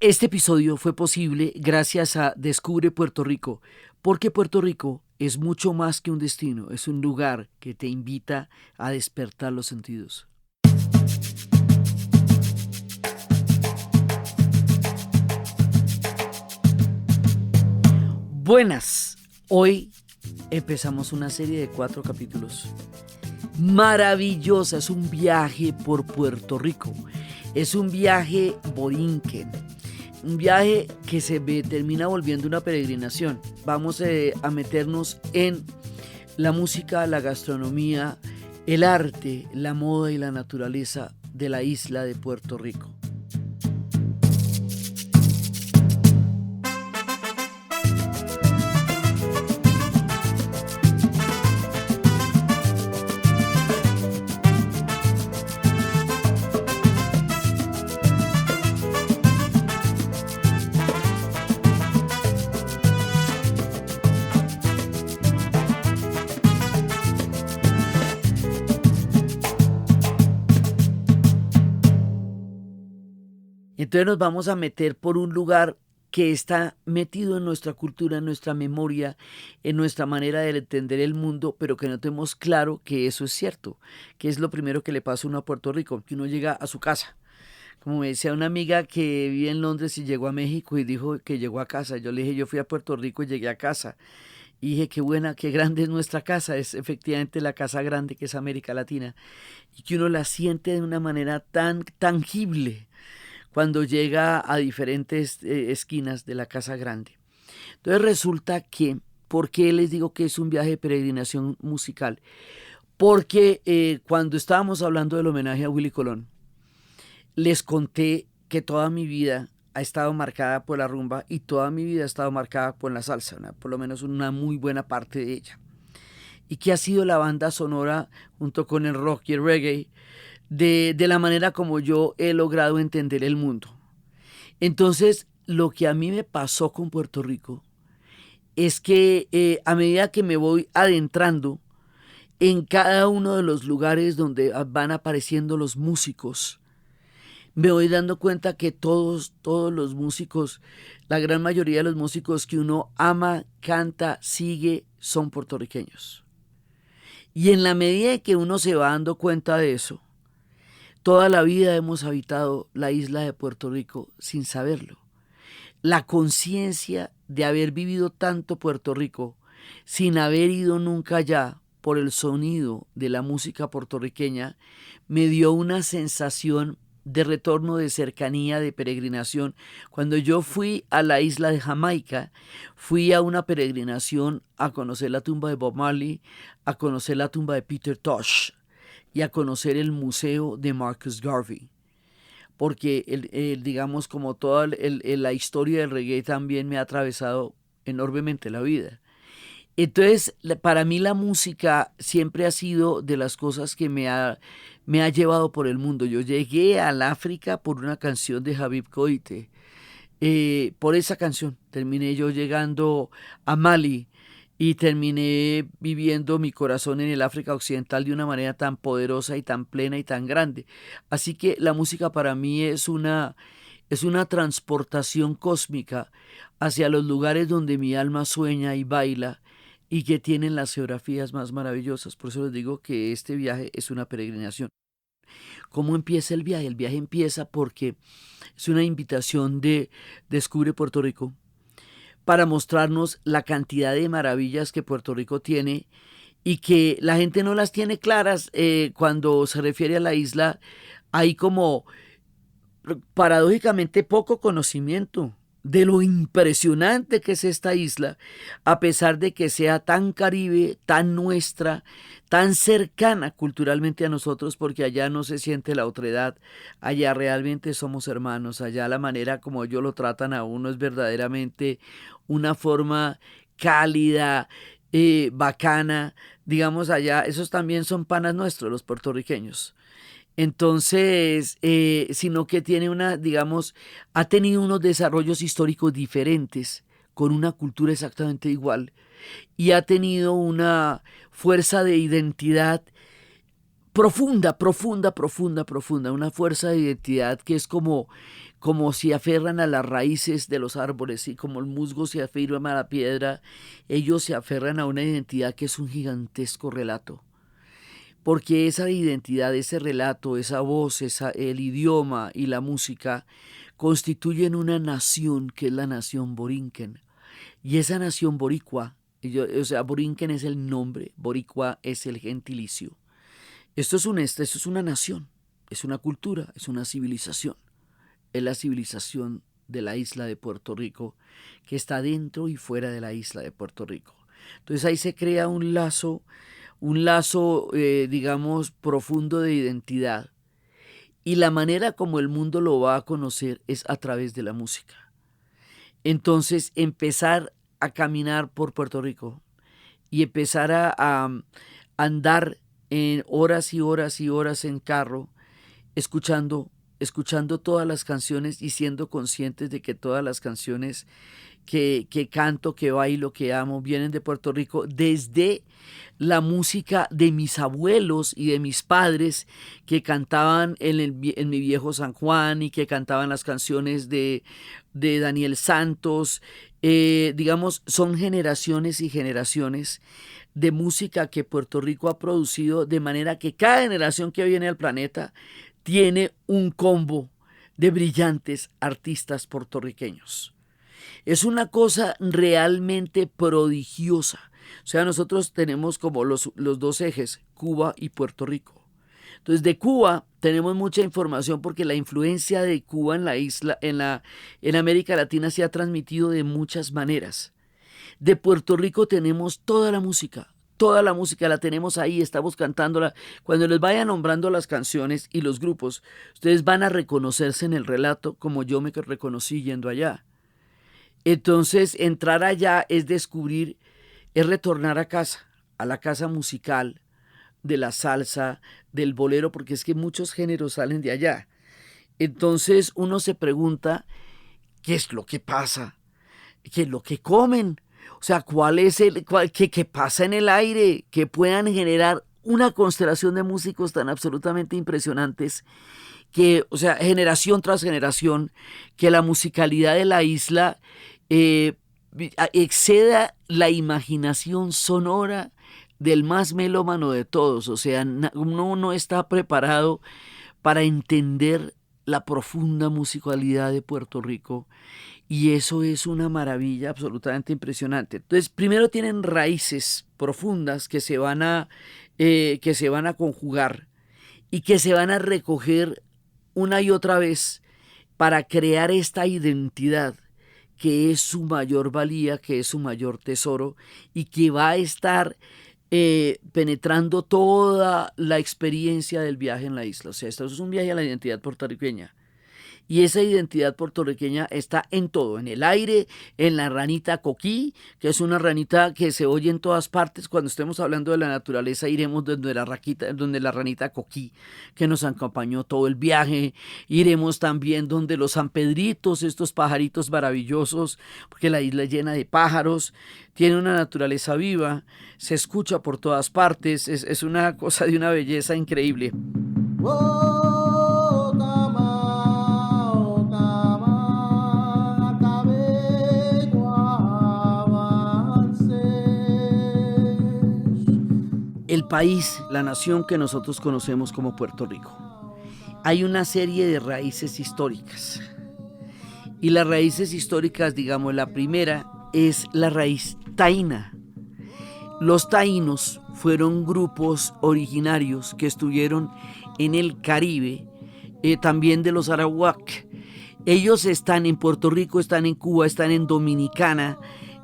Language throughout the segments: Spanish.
Este episodio fue posible gracias a Descubre Puerto Rico, porque Puerto Rico es mucho más que un destino, es un lugar que te invita a despertar los sentidos. Buenas, hoy empezamos una serie de 4 capítulos. Maravillosa, es un viaje por Puerto Rico, es un viaje borinquen. Un viaje que termina volviendo una peregrinación. Vamos a meternos en la música, la gastronomía, el arte, la moda y la naturaleza de la isla de Puerto Rico. Entonces nos vamos a meter por un lugar que está metido en nuestra cultura, en nuestra memoria, en nuestra manera de entender el mundo, pero que no tenemos claro que eso es cierto, que es lo primero que le pasa a uno a Puerto Rico, que uno llega a su casa. Como me decía una amiga que vive en Londres y llegó a México y dijo que llegó a casa. Yo le dije, yo fui a Puerto Rico y llegué a casa. Y dije, qué buena, qué grande es nuestra casa. Es efectivamente la casa grande que es América Latina. Y que uno la siente de una manera tan tangible cuando llega a diferentes esquinas de la Casa Grande. Entonces resulta que, ¿por qué les digo que es un viaje de peregrinación musical? Porque cuando estábamos hablando del homenaje a Willy Colón, les conté que toda mi vida ha estado marcada por la rumba y toda mi vida ha estado marcada por la salsa, por lo menos una muy buena parte de ella. Y que ha sido la banda sonora, junto con el rock y el reggae, de la manera como yo he logrado entender el mundo. Entonces, lo que a mí me pasó con Puerto Rico es que a medida que me voy adentrando en cada uno de los lugares donde van apareciendo los músicos, me voy dando cuenta que todos los músicos, la gran mayoría de los músicos que uno ama, canta, sigue, son puertorriqueños. Y en la medida que uno se va dando cuenta de eso, toda la vida hemos habitado la isla de Puerto Rico sin saberlo. La conciencia de haber vivido tanto Puerto Rico sin haber ido nunca allá por el sonido de la música puertorriqueña me dio una sensación de retorno, de cercanía, de peregrinación. Cuando yo fui a la isla de Jamaica, fui a una peregrinación a conocer la tumba de Bob Marley, a conocer la tumba de Peter Tosh y a conocer el museo de Marcus Garvey, porque digamos, como toda la historia del reggae también me ha atravesado enormemente la vida. Entonces, para mí la música siempre ha sido de las cosas que me ha llevado por el mundo. Yo llegué al África por una canción de Habib Koité. Por esa canción terminé yo llegando a Mali y terminé viviendo mi corazón en el África Occidental de una manera tan poderosa y tan plena y tan grande. Así que la música para mí es una transportación cósmica hacia los lugares donde mi alma sueña y baila y que tienen las geografías más maravillosas. Por eso les digo que este viaje es una peregrinación. ¿Cómo empieza el viaje? El viaje empieza porque es una invitación de Descubre Puerto Rico para mostrarnos la cantidad de maravillas que Puerto Rico tiene y que la gente no las tiene claras cuando se refiere a la isla. Hay como paradójicamente poco conocimiento de lo impresionante que es esta isla, a pesar de que sea tan caribe, tan nuestra, tan cercana culturalmente a nosotros, porque allá no se siente la otredad, allá realmente somos hermanos, allá la manera como ellos lo tratan a uno es verdaderamente una forma cálida, bacana, digamos allá, esos también son panas nuestros, los puertorriqueños. Entonces, sino que tiene digamos, ha tenido unos desarrollos históricos diferentes, con una cultura exactamente igual, y ha tenido una fuerza de identidad profunda, profunda, profunda, profunda, una fuerza de identidad que es como si aferran a las raíces de los árboles y como el musgo se aferra a la piedra, ellos se aferran a una identidad que es un gigantesco relato. Porque esa identidad, ese relato, esa voz, el idioma y la música constituyen una nación que es la nación borinquen. Y esa nación boricua, o sea, borinquen es el nombre, boricua es el gentilicio. Esto es una nación, es una cultura, es una civilización. Es la civilización de la isla de Puerto Rico, que está dentro y fuera de la isla de Puerto Rico. Entonces ahí se crea un lazo, digamos, profundo de identidad. Y la manera como el mundo lo va a conocer es a través de la música. Entonces empezar a caminar por Puerto Rico y empezar a andar en horas y horas y horas en carro, escuchando todas las canciones y siendo conscientes de que todas las canciones que canto, que bailo, que amo, vienen de Puerto Rico, desde la música de mis abuelos y de mis padres que cantaban en mi viejo San Juan y que cantaban las canciones de Daniel Santos. Digamos, son generaciones y generaciones de música que Puerto Rico ha producido, de manera que cada generación que viene al planeta tiene un combo de brillantes artistas puertorriqueños. Es una cosa realmente prodigiosa. O sea, nosotros tenemos como los dos ejes, Cuba y Puerto Rico. Entonces, de Cuba tenemos mucha información porque la influencia de Cuba en la isla, en América Latina se ha transmitido de muchas maneras. De Puerto Rico tenemos toda la música la tenemos ahí, estamos cantándola. Cuando les vaya nombrando las canciones y los grupos, ustedes van a reconocerse en el relato como yo me reconocí yendo allá. Entonces, entrar allá es descubrir, es retornar a casa, a la casa musical, de la salsa, del bolero, porque es que muchos géneros salen de allá. Entonces, uno se pregunta, ¿qué es lo que pasa? ¿Qué es lo que comen? O sea, ¿qué pasa en el aire? Que puedan generar una constelación de músicos tan absolutamente impresionantes que, o sea, generación tras generación, que la musicalidad de la isla eh, exceda la imaginación sonora del más melómano de todos. O sea, uno no está preparado para entender la profunda musicalidad de Puerto Rico y eso es una maravilla absolutamente impresionante. Entonces, primero tienen raíces profundas que se van a conjugar y que se van a recoger una y otra vez para crear esta identidad que es su mayor valía, que es su mayor tesoro y que va a estar penetrando toda la experiencia del viaje en la isla. O sea, esto es un viaje a la identidad puertorriqueña. Y esa identidad puertorriqueña está en todo, en el aire, en la ranita coquí, que es una ranita que se oye en todas partes. Cuando estemos hablando de la naturaleza, iremos donde la ranita coquí, que nos acompañó todo el viaje. Iremos también donde los sanpedritos, estos pajaritos maravillosos, porque la isla es llena de pájaros, tiene una naturaleza viva, se escucha por todas partes, es una cosa de una belleza increíble. El país, la nación que nosotros conocemos como Puerto Rico. Hay una serie de raíces históricas. Y las raíces históricas, digamos, la primera es la raíz taína. Los taínos fueron grupos originarios que estuvieron en el Caribe, también de los arawak. Ellos están en Puerto Rico, están en Cuba, están en Dominicana.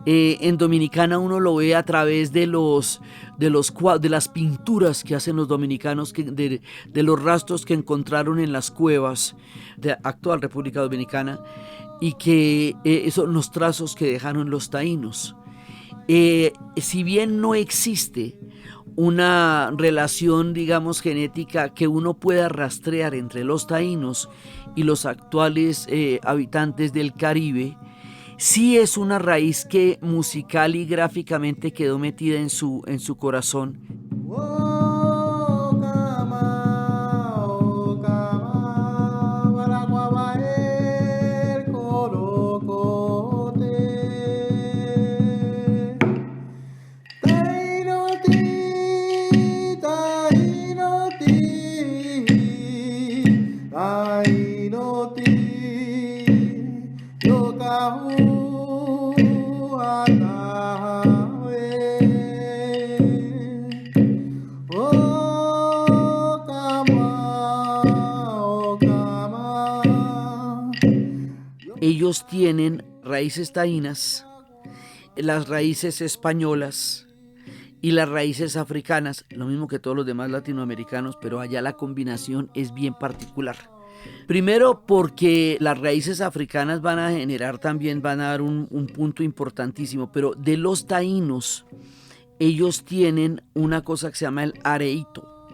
En Dominicana uno lo ve a través de las pinturas que hacen los dominicanos, de los rastros que encontraron en las cuevas de la actual República Dominicana y que son los trazos que dejaron los taínos. Si bien no existe una relación, digamos, genética que uno pueda rastrear entre los taínos y los actuales habitantes del Caribe, sí es una raíz que musical y gráficamente quedó metida en su corazón. Ellos tienen raíces taínas, las raíces españolas y las raíces africanas, lo mismo que todos los demás latinoamericanos, pero allá la combinación es bien particular. Primero porque las raíces africanas van a generar también, van a dar un punto importantísimo, pero de los taínos, ellos tienen una cosa que se llama el areíto.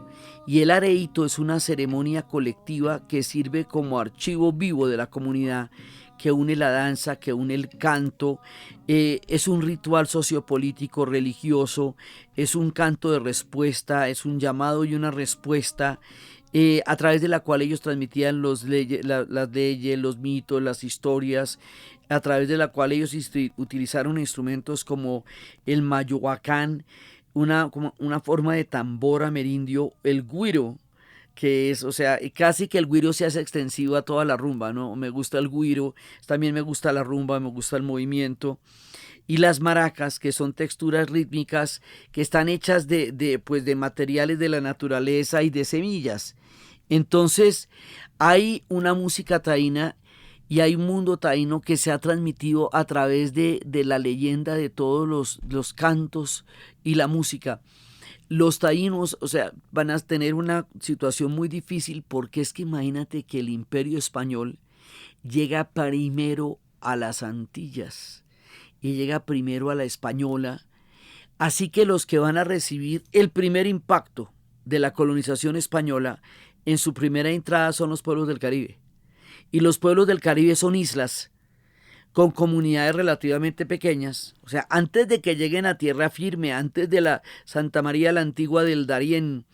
Y el areíto es una ceremonia colectiva que sirve como archivo vivo de la comunidad, que une la danza, que une el canto, es un ritual sociopolítico religioso, es un canto de respuesta, es un llamado y una respuesta a través de la cual ellos transmitían las leyes, los mitos, las historias, a través de la cual ellos utilizaron instrumentos como el mayohuacán, como una forma de tambor amerindio, el güiro, que es, o sea, casi que el güiro se hace extensivo a toda la rumba, ¿no? Me gusta el güiro, también me gusta la rumba, me gusta el movimiento. Y las maracas, que son texturas rítmicas que están hechas pues de materiales de la naturaleza y de semillas. Entonces, hay una música taína y hay un mundo taíno que se ha transmitido a través de la leyenda de todos los cantos y la música. Los taínos, o sea, van a tener una situación muy difícil porque es que imagínate que el Imperio Español llega primero a las Antillas y llega primero a la Española, así que los que van a recibir el primer impacto de la colonización española en su primera entrada son los pueblos del Caribe. Y los pueblos del Caribe son islas con comunidades relativamente pequeñas, o sea, antes de que lleguen a tierra firme, antes de la Santa María la Antigua del Darién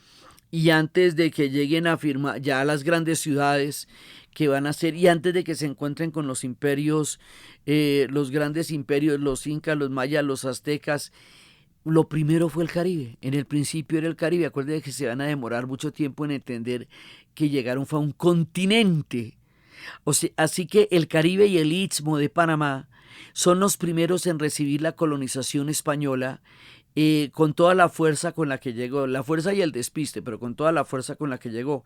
y antes de que lleguen a firmar ya a las grandes ciudades que van a ser, y antes de que se encuentren con los imperios, los grandes imperios, los incas, los mayas, los aztecas, lo primero fue el Caribe. En el principio era el Caribe. Acuérdense que se van a demorar mucho tiempo en entender que llegaron fue a un continente. O sea, así que el Caribe y el Istmo de Panamá son los primeros en recibir la colonización española con toda la fuerza con la que llegó, la fuerza y el despiste, pero con toda la fuerza con la que llegó.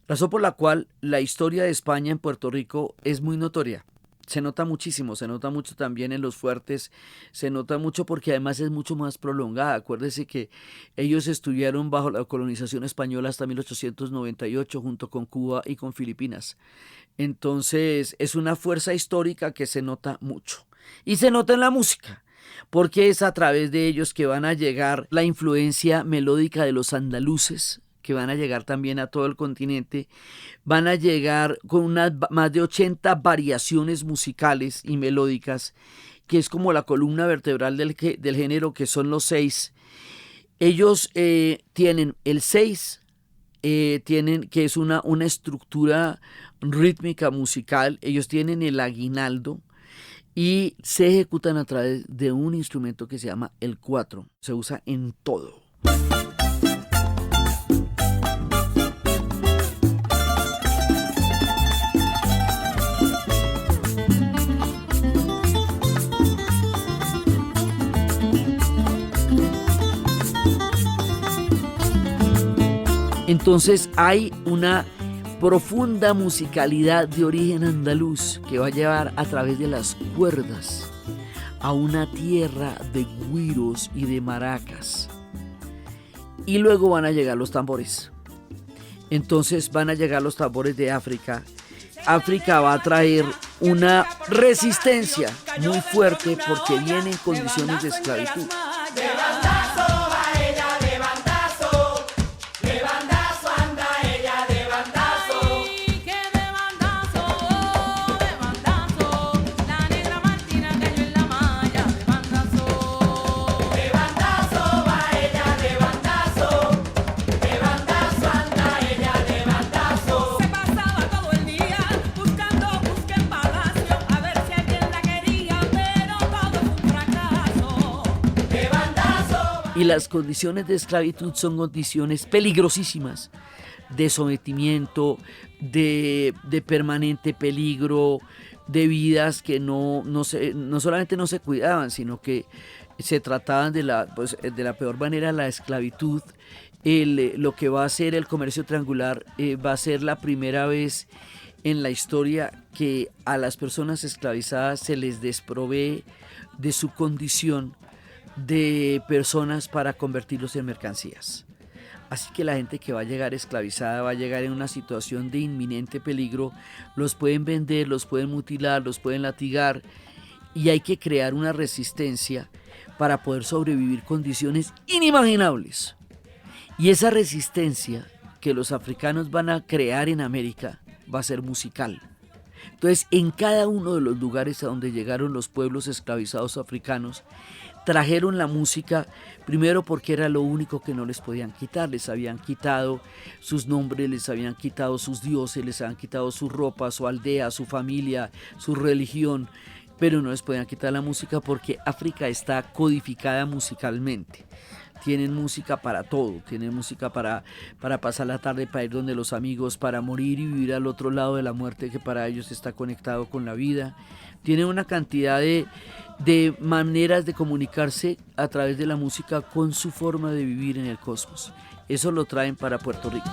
Razón por la cual la historia de España en Puerto Rico es muy notoria. Se nota muchísimo, se nota mucho también en los fuertes, se nota mucho porque además es mucho más prolongada. Acuérdese que ellos estuvieron bajo la colonización española hasta 1898 junto con Cuba y con Filipinas. Entonces es una fuerza histórica que se nota mucho y se nota en la música porque es a través de ellos que van a llegar la influencia melódica de los andaluces, que van a llegar también a todo el continente, van a llegar con unas más de 80 variaciones musicales y melódicas, que es como la columna vertebral del género, que son los 6. Ellos tienen el 6, que es una estructura rítmica musical, ellos tienen el aguinaldo y se ejecutan a través de un instrumento que se llama el 4, se usa en todo. Entonces hay una profunda musicalidad de origen andaluz que va a llevar a través de las cuerdas a una tierra de güiros y de maracas. Y luego van a llegar los tambores. Entonces van a llegar los tambores de África. África va a traer una resistencia muy fuerte porque viene en condiciones de esclavitud. Y las condiciones de esclavitud son condiciones peligrosísimas, de sometimiento, de permanente peligro, de vidas que no solamente no se cuidaban, sino que se trataban de la peor manera la esclavitud. Lo que va a ser el comercio triangular va a ser la primera vez en la historia que a las personas esclavizadas se les desprovee de su condición de personas para convertirlos en mercancías. Así que la gente que va a llegar esclavizada va a llegar en una situación de inminente peligro. Los pueden vender, los pueden mutilar, los pueden latigar, y hay que crear una resistencia para poder sobrevivir condiciones inimaginables. Y esa resistencia que los africanos van a crear en América va a ser musical. Entonces, en cada uno de los lugares a donde llegaron los pueblos esclavizados africanos, trajeron la música, primero porque era lo único que no les podían quitar. Les habían quitado sus nombres, les habían quitado sus dioses, les habían quitado su ropa, su aldea, su familia, su religión, pero no les podían quitar la música porque África está codificada musicalmente. Tienen música para todo, tienen música para pasar la tarde, para ir donde los amigos, para morir y vivir al otro lado de la muerte, que para ellos está conectado con la vida. Tienen una cantidad de maneras de comunicarse a través de la música con su forma de vivir en el cosmos. Eso lo traen para Puerto Rico.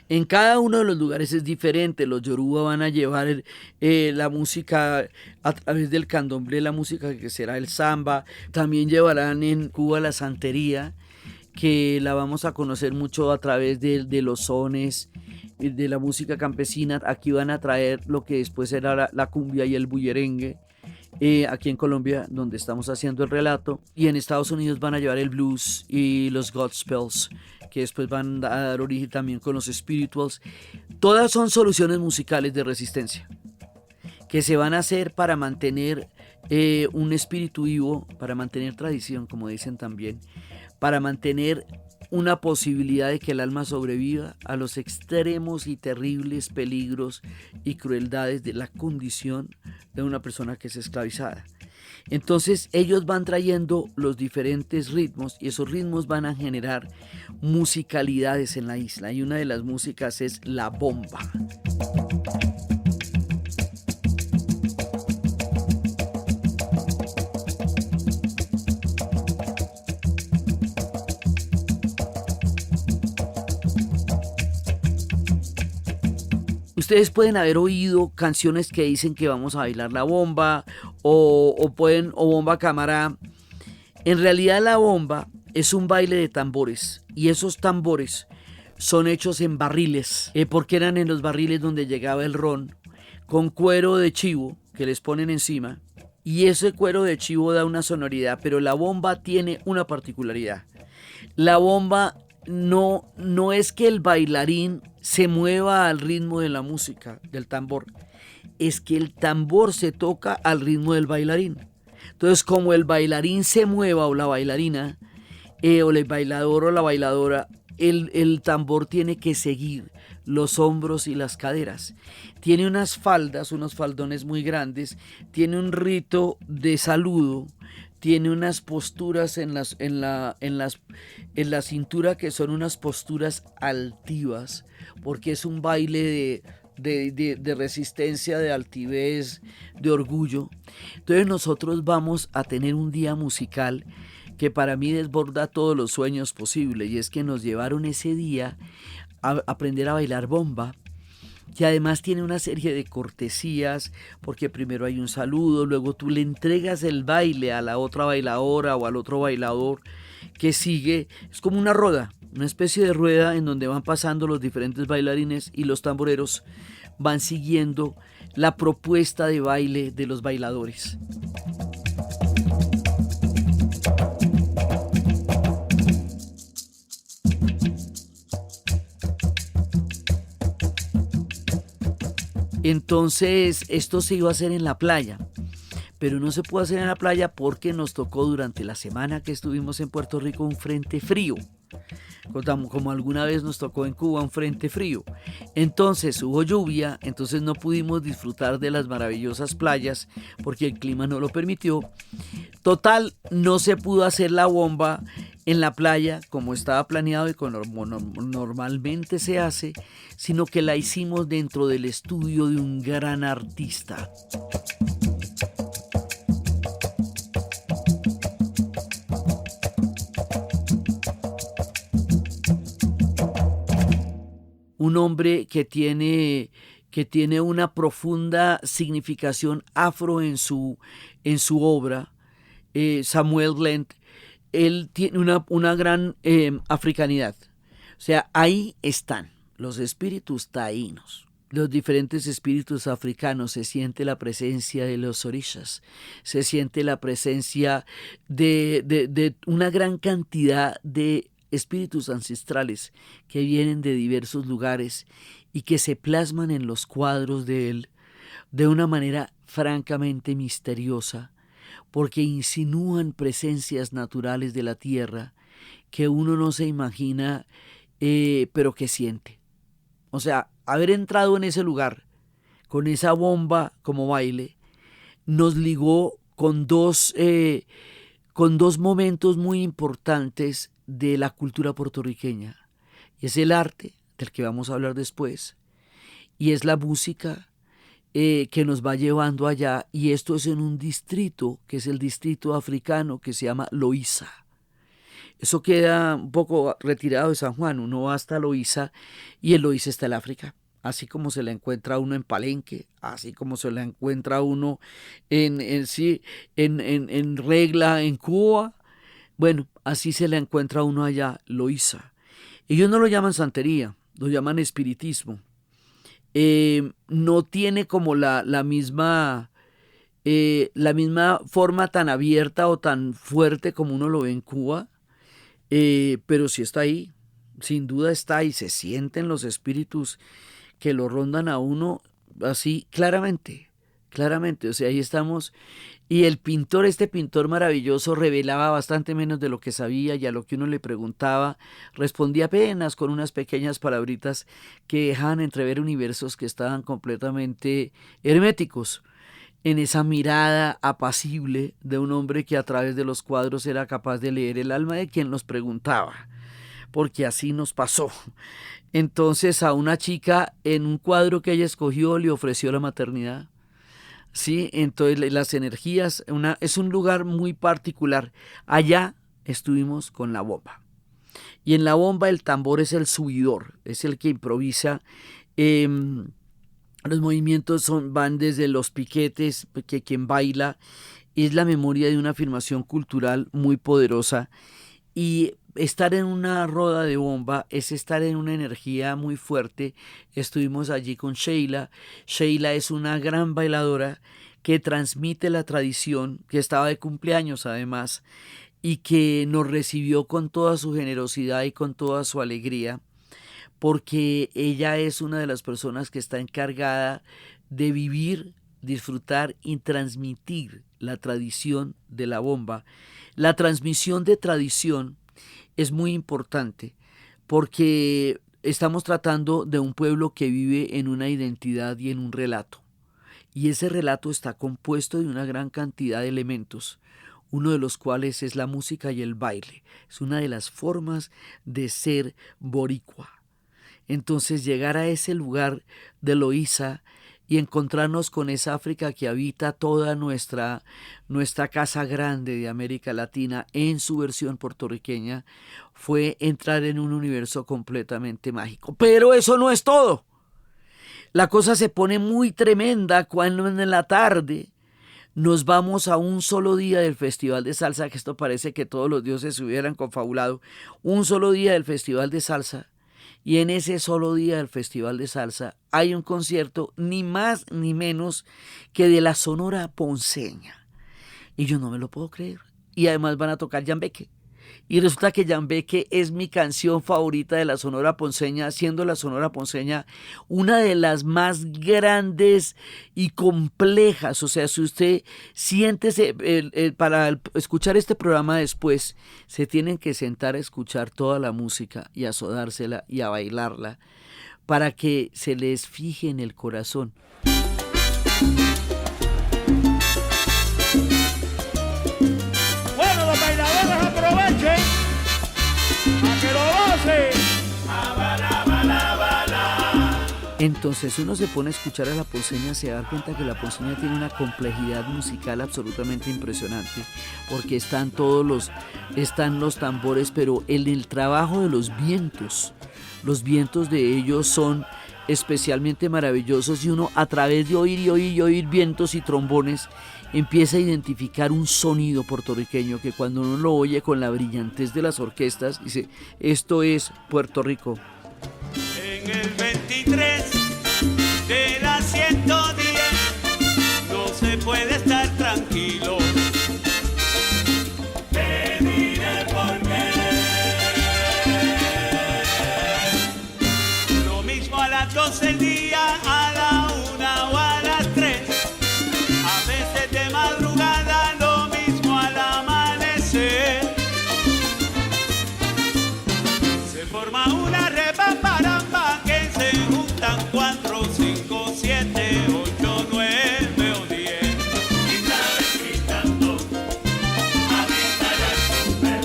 En cada uno de los lugares es diferente. Los yoruba van a llevar la música a través del candomblé, la música que será el samba. También llevarán en Cuba la santería, que la vamos a conocer mucho a través de los sones, de la música campesina. Aquí van a traer lo que después será la cumbia y el bullerengue. Aquí en Colombia, donde estamos haciendo el relato, y en Estados Unidos van a llevar el blues y los gospels, que después van a dar origen también con los spirituals. Todas son soluciones musicales de resistencia que se van a hacer para mantener un espíritu vivo, para mantener tradición, como dicen también, para mantener una posibilidad de que el alma sobreviva a los extremos y terribles peligros y crueldades de la condición de una persona que es esclavizada. Entonces ellos van trayendo los diferentes ritmos y esos ritmos van a generar musicalidades en la isla, y una de las músicas es la bomba. Ustedes pueden haber oído canciones que dicen que vamos a bailar la bomba o bomba cámara. En realidad la bomba es un baile de tambores, y esos tambores son hechos en barriles, porque eran en los barriles donde llegaba el ron, con cuero de chivo que les ponen encima, y ese cuero de chivo da una sonoridad, pero la bomba tiene una particularidad. La bomba no es que el bailarín se mueva al ritmo de la música, del tambor, es que el tambor se toca al ritmo del bailarín. Entonces, como el bailarín se mueva, o la bailarina, o el bailador o la bailadora, el tambor tiene que seguir los hombros y las caderas. Tiene unas faldas, unos faldones muy grandes, tiene un rito de saludo, tiene unas posturas en la cintura que son unas posturas altivas, porque es un baile de resistencia, de altivez, de orgullo. Entonces nosotros vamos a tener un día musical que para mí desborda todos los sueños posibles, y es que nos llevaron ese día a aprender a bailar bomba, que además tiene una serie de cortesías, porque primero hay un saludo, luego tú le entregas el baile a la otra bailadora o al otro bailador que sigue. Es como una rueda, una especie de rueda en donde van pasando los diferentes bailarines, y los tamboreros van siguiendo la propuesta de baile de los bailadores. Entonces, esto se iba a hacer en la playa, pero no se pudo hacer en la playa porque nos tocó durante la semana que estuvimos en Puerto Rico un frente frío, como alguna vez nos tocó en Cuba un frente frío. Entonces hubo lluvia, entonces no pudimos disfrutar de las maravillosas playas porque el clima no lo permitió. Total, no se pudo hacer la bomba en la playa como estaba planeado y como normalmente se hace, sino que la hicimos dentro del estudio de un gran artista. Un hombre que tiene una profunda significación afro en su obra, Samuel Lent. Él tiene una gran africanidad. O sea, ahí están los espíritus taínos, los diferentes espíritus africanos. Se siente la presencia de los orishas, se siente la presencia de una gran cantidad de espíritus ancestrales que vienen de diversos lugares y que se plasman en los cuadros de él de una manera francamente misteriosa, porque insinúan presencias naturales de la tierra que uno no se imagina, pero que siente. O sea, haber entrado en ese lugar con esa bomba como baile nos ligó con dos momentos muy importantes de la cultura puertorriqueña. Y es el arte, del que vamos a hablar después, y es la música que nos va llevando allá, y esto es en un distrito, que es el distrito africano, que se llama Loíza. Eso queda un poco retirado de San Juan, uno va hasta Loíza, y en Loíza está el África, así como se la encuentra uno en Palenque, así como se la encuentra uno en Regla, en Cuba. Bueno, así se la encuentra uno allá, Loíza. Ellos no lo llaman santería, lo llaman espiritismo. No tiene como la misma forma tan abierta o tan fuerte como uno lo ve en Cuba, pero sí está ahí, sin duda está ahí, se sienten los espíritus que lo rondan a uno así claramente, claramente. O sea, ahí estamos. Y el pintor, este pintor maravilloso, revelaba bastante menos de lo que sabía, y a lo que uno le preguntaba respondía apenas con unas pequeñas palabritas que dejaban entrever universos que estaban completamente herméticos en esa mirada apacible de un hombre que a través de los cuadros era capaz de leer el alma de quien los preguntaba, porque así nos pasó. Entonces a una chica en un cuadro que ella escogió le ofreció la maternidad. Sí, entonces las energías, es un lugar muy particular. Allá estuvimos con la bomba. Y en la bomba el tambor es el subidor, es el que improvisa. Eh, los movimientos van desde los piquetes, que quien baila es la memoria de una afirmación cultural muy poderosa. Y estar en una roda de bomba es estar en una energía muy fuerte. Estuvimos allí con Sheila. Sheila es una gran bailadora que transmite la tradición, que estaba de cumpleaños además, y que nos recibió con toda su generosidad y con toda su alegría, porque ella es una de las personas que está encargada de vivir, disfrutar y transmitir la tradición de la bomba. La transmisión de tradición es muy importante porque estamos tratando de un pueblo que vive en una identidad y en un relato. Y ese relato está compuesto de una gran cantidad de elementos, uno de los cuales es la música y el baile. Es una de las formas de ser boricua. Entonces llegar a ese lugar de Loíza y encontrarnos con esa África que habita toda nuestra casa grande de América Latina en su versión puertorriqueña fue entrar en un universo completamente mágico. Pero eso no es todo. La cosa se pone muy tremenda cuando en la tarde nos vamos a un solo día del Festival de Salsa, que esto parece que todos los dioses se hubieran confabulado, un solo día del Festival de Salsa. Y en ese solo día del Festival de Salsa hay un concierto ni más ni menos que de la Sonora Ponceña. Y yo no me lo puedo creer. Y además van a tocar Yambeque. Y resulta que Yambeque es mi canción favorita de la Sonora Ponceña, siendo la Sonora Ponceña una de las más grandes y complejas. O sea, si usted siéntese, para escuchar este programa después, se tienen que sentar a escuchar toda la música y a sodársela y a bailarla para que se les fije en el corazón. Bueno, los bailadores aprovechen a que lo gocen. Entonces uno se pone a escuchar a la ponceña, se da cuenta que la ponceña tiene una complejidad musical absolutamente impresionante, porque están los tambores, pero el trabajo de los vientos de ellos son especialmente maravillosos, y uno a través de oír y oír y oír vientos y trombones empieza a identificar un sonido puertorriqueño que cuando uno lo oye con la brillantez de las orquestas dice, esto es Puerto Rico. En el 23 de la 110 no se puede estar tranquilo. Te diré por qué. Lo mismo a las 12 del día, a la 1 o a las 3. A veces de madrugada, lo mismo al amanecer. Se forma una rebambaramba que se juntan 4, 5, 7, 8, 9 o 10. Y sabes gritando, avienta el super,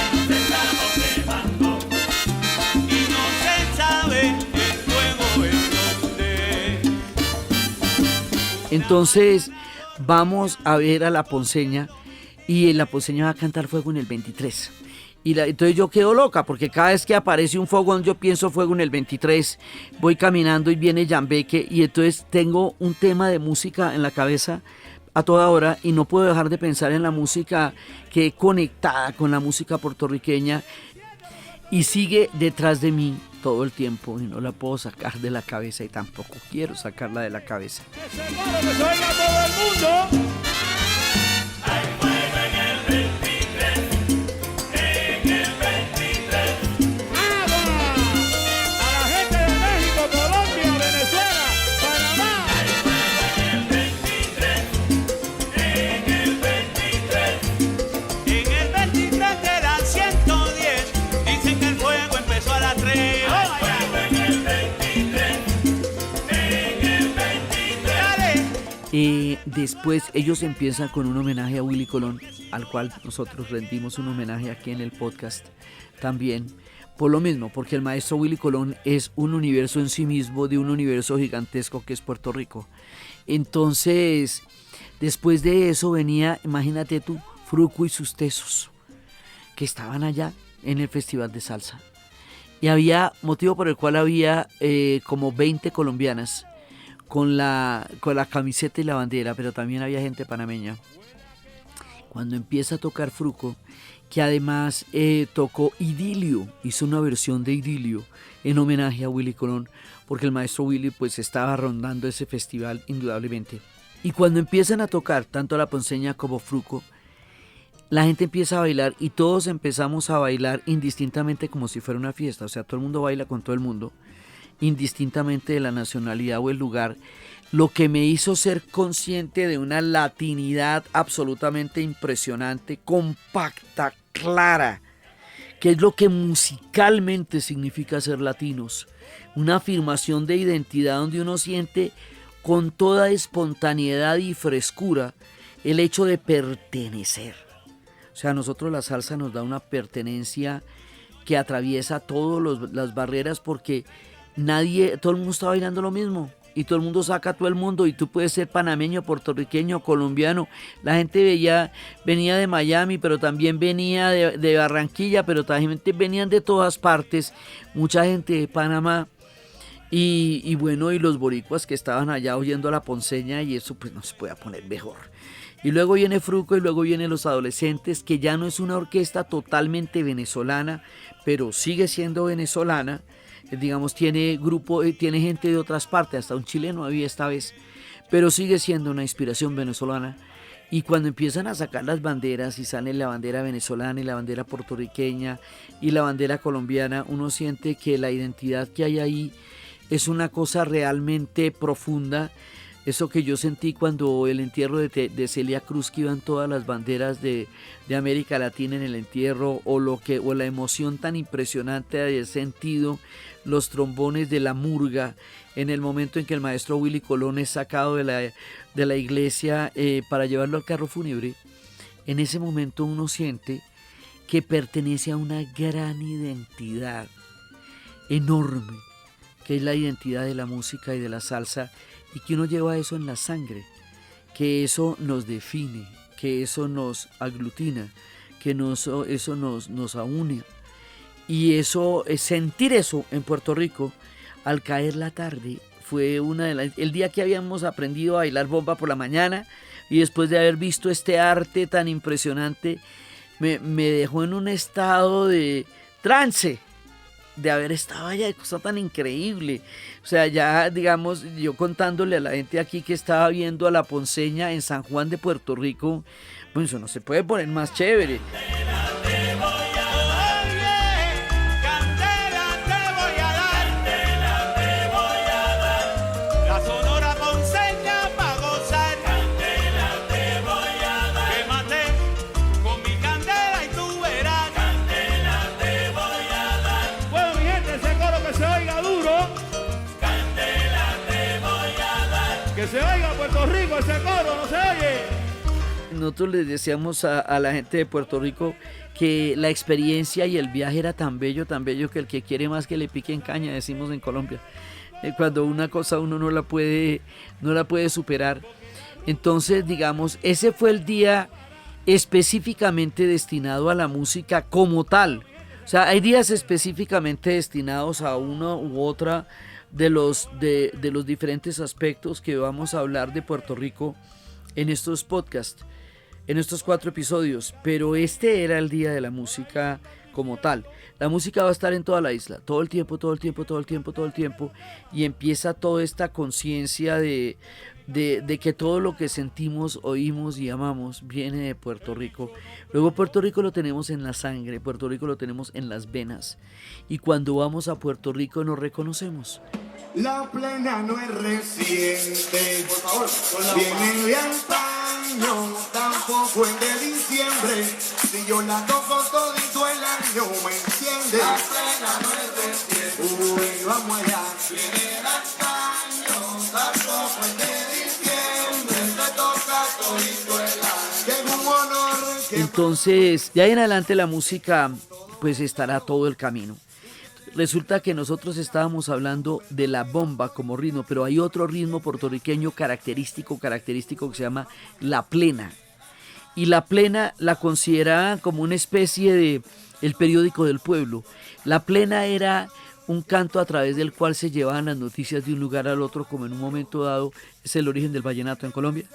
nos estamos quemando. Y no se sabe el fuego en dónde. Entonces vamos a ver a la ponceña, y la ponceña va a cantar Fuego en el 23. Entonces yo quedo loca, porque cada vez que aparece un fogón yo pienso Fuego en el 23, voy caminando y viene Yambeque, y entonces tengo un tema de música en la cabeza a toda hora, y no puedo dejar de pensar en la música que conectada con la música puertorriqueña, y sigue detrás de mí todo el tiempo, y no la puedo sacar de la cabeza, y tampoco quiero sacarla de la cabeza. Que se pare, que se oiga todo el mundo. Hay fuego en el 23, en el 23. ¡Agua! A la gente de México, Colombia, Venezuela, Panamá. Hay fuego en el 23, en el 23. En el 23 de la 110, dicen que el fuego empezó a las 3. Hay fuego en el 23, en el 23. Dale. Después ellos empiezan con un homenaje a Willy Colón, al cual nosotros rendimos un homenaje aquí en el podcast también, por lo mismo, porque el maestro Willy Colón es un universo en sí mismo, de un universo gigantesco que es Puerto Rico. Entonces, después de eso venía, imagínate tú, Fruco y sus tesos, que estaban allá en el Festival de Salsa. Y había motivo por el cual había como 20 colombianas con la camiseta y la bandera, pero también había gente panameña. Cuando empieza a tocar Fruco, que además tocó Idilio, hizo una versión de Idilio en homenaje a Willy Colón, porque el maestro Willy pues estaba rondando ese festival indudablemente. Y cuando empiezan a tocar tanto la ponceña como Fruco, la gente empieza a bailar, y todos empezamos a bailar indistintamente, como si fuera una fiesta. O sea, todo el mundo baila con todo el mundo, indistintamente de la nacionalidad o el lugar, lo que me hizo ser consciente de una latinidad absolutamente impresionante, compacta, clara, que es lo que musicalmente significa ser latinos, una afirmación de identidad donde uno siente con toda espontaneidad y frescura el hecho de pertenecer. O sea, a nosotros la salsa nos da una pertenencia que atraviesa todas las barreras, porque todo el mundo está bailando lo mismo, y todo el mundo saca a todo el mundo, y tú puedes ser panameño, puertorriqueño, colombiano. La gente venía de Miami, pero también venía de Barranquilla, pero también venían de todas partes, mucha gente de Panamá, y bueno, y los boricuas que estaban allá oyendo a la ponceña, y eso pues no se puede poner mejor. Y luego viene Fruco, y luego vienen Los Adolescentes, que ya no es una orquesta totalmente venezolana, pero sigue siendo venezolana. Digamos, tiene gente de otras partes, hasta un chileno había esta vez, pero sigue siendo una inspiración venezolana. Y cuando empiezan a sacar las banderas y sale la bandera venezolana y la bandera puertorriqueña y la bandera colombiana, uno siente que la identidad que hay ahí es una cosa realmente profunda. Eso que yo sentí cuando el entierro de Celia Cruz, que iban todas las banderas de América Latina en el entierro, o la emoción tan impresionante de haber sentido los trombones de la murga en el momento en que el maestro Willy Colón es sacado de la iglesia para llevarlo al carro fúnebre. En ese momento uno siente que pertenece a una gran identidad enorme, que es la identidad de la música y de la salsa, y que uno lleva eso en la sangre, que eso nos define, que eso nos aglutina, que eso nos aúne. Y eso, sentir eso en Puerto Rico al caer la tarde, fue el día que habíamos aprendido a bailar bomba por la mañana, y después de haber visto este arte tan impresionante, me dejó en un estado de trance, de haber estado allá, de cosa tan increíble. O sea, ya digamos, yo contándole a la gente aquí que estaba viendo a la Ponceña en San Juan de Puerto Rico, pues eso no se puede poner más chévere. Que se oiga Puerto Rico, ese coro no se oye. Nosotros les decíamos a la gente de Puerto Rico que la experiencia y el viaje era tan bello que el que quiere más que le pique en caña, decimos en Colombia. Cuando una cosa uno no la puede superar. Entonces, digamos, ese fue el día específicamente destinado a la música como tal. O sea, hay días específicamente destinados a una u otra de los diferentes aspectos que vamos a hablar de Puerto Rico en estos podcasts, en estos 4 episodios, pero este era el día de la música como tal. La música va a estar en toda la isla, todo el tiempo, y empieza toda esta conciencia de que todo lo que sentimos, oímos y amamos viene de Puerto Rico. Luego Puerto Rico lo tenemos en la sangre, Puerto Rico lo tenemos en las venas, y cuando vamos a Puerto Rico nos reconocemos. La plena no es reciente, por favor, viene de antaño, tampoco es de diciembre. Si yo la toco todito el año, me enciende. La plena no es reciente, uy, vamos allá. Viene de antaño, tampoco es de diciembre. Se toca todito el año. Que un honor. Entonces, de ahí en adelante la música pues estará todo el camino. Resulta que nosotros estábamos hablando de la bomba como ritmo, pero hay otro ritmo puertorriqueño característico que se llama la plena. Y la plena la consideraban como una especie de el periódico del pueblo. La plena era un canto a través del cual se llevaban las noticias de un lugar al otro, como en un momento dado es el origen del vallenato en Colombia,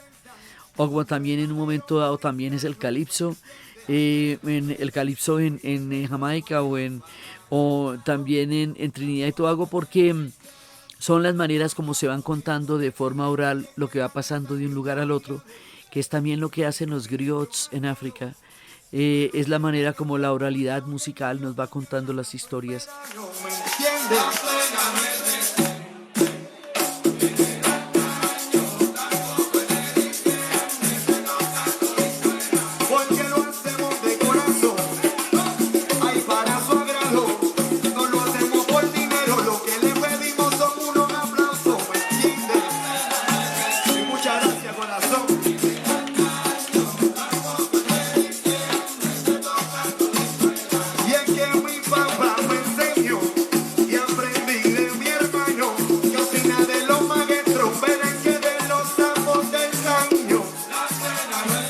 o como también en un momento dado también es el calipso, el calipso en Jamaica o también en Trinidad y Tobago, porque son las maneras como se van contando de forma oral lo que va pasando de un lugar al otro, que es también lo que hacen los griots en África. Es la manera como la oralidad musical nos va contando las historias.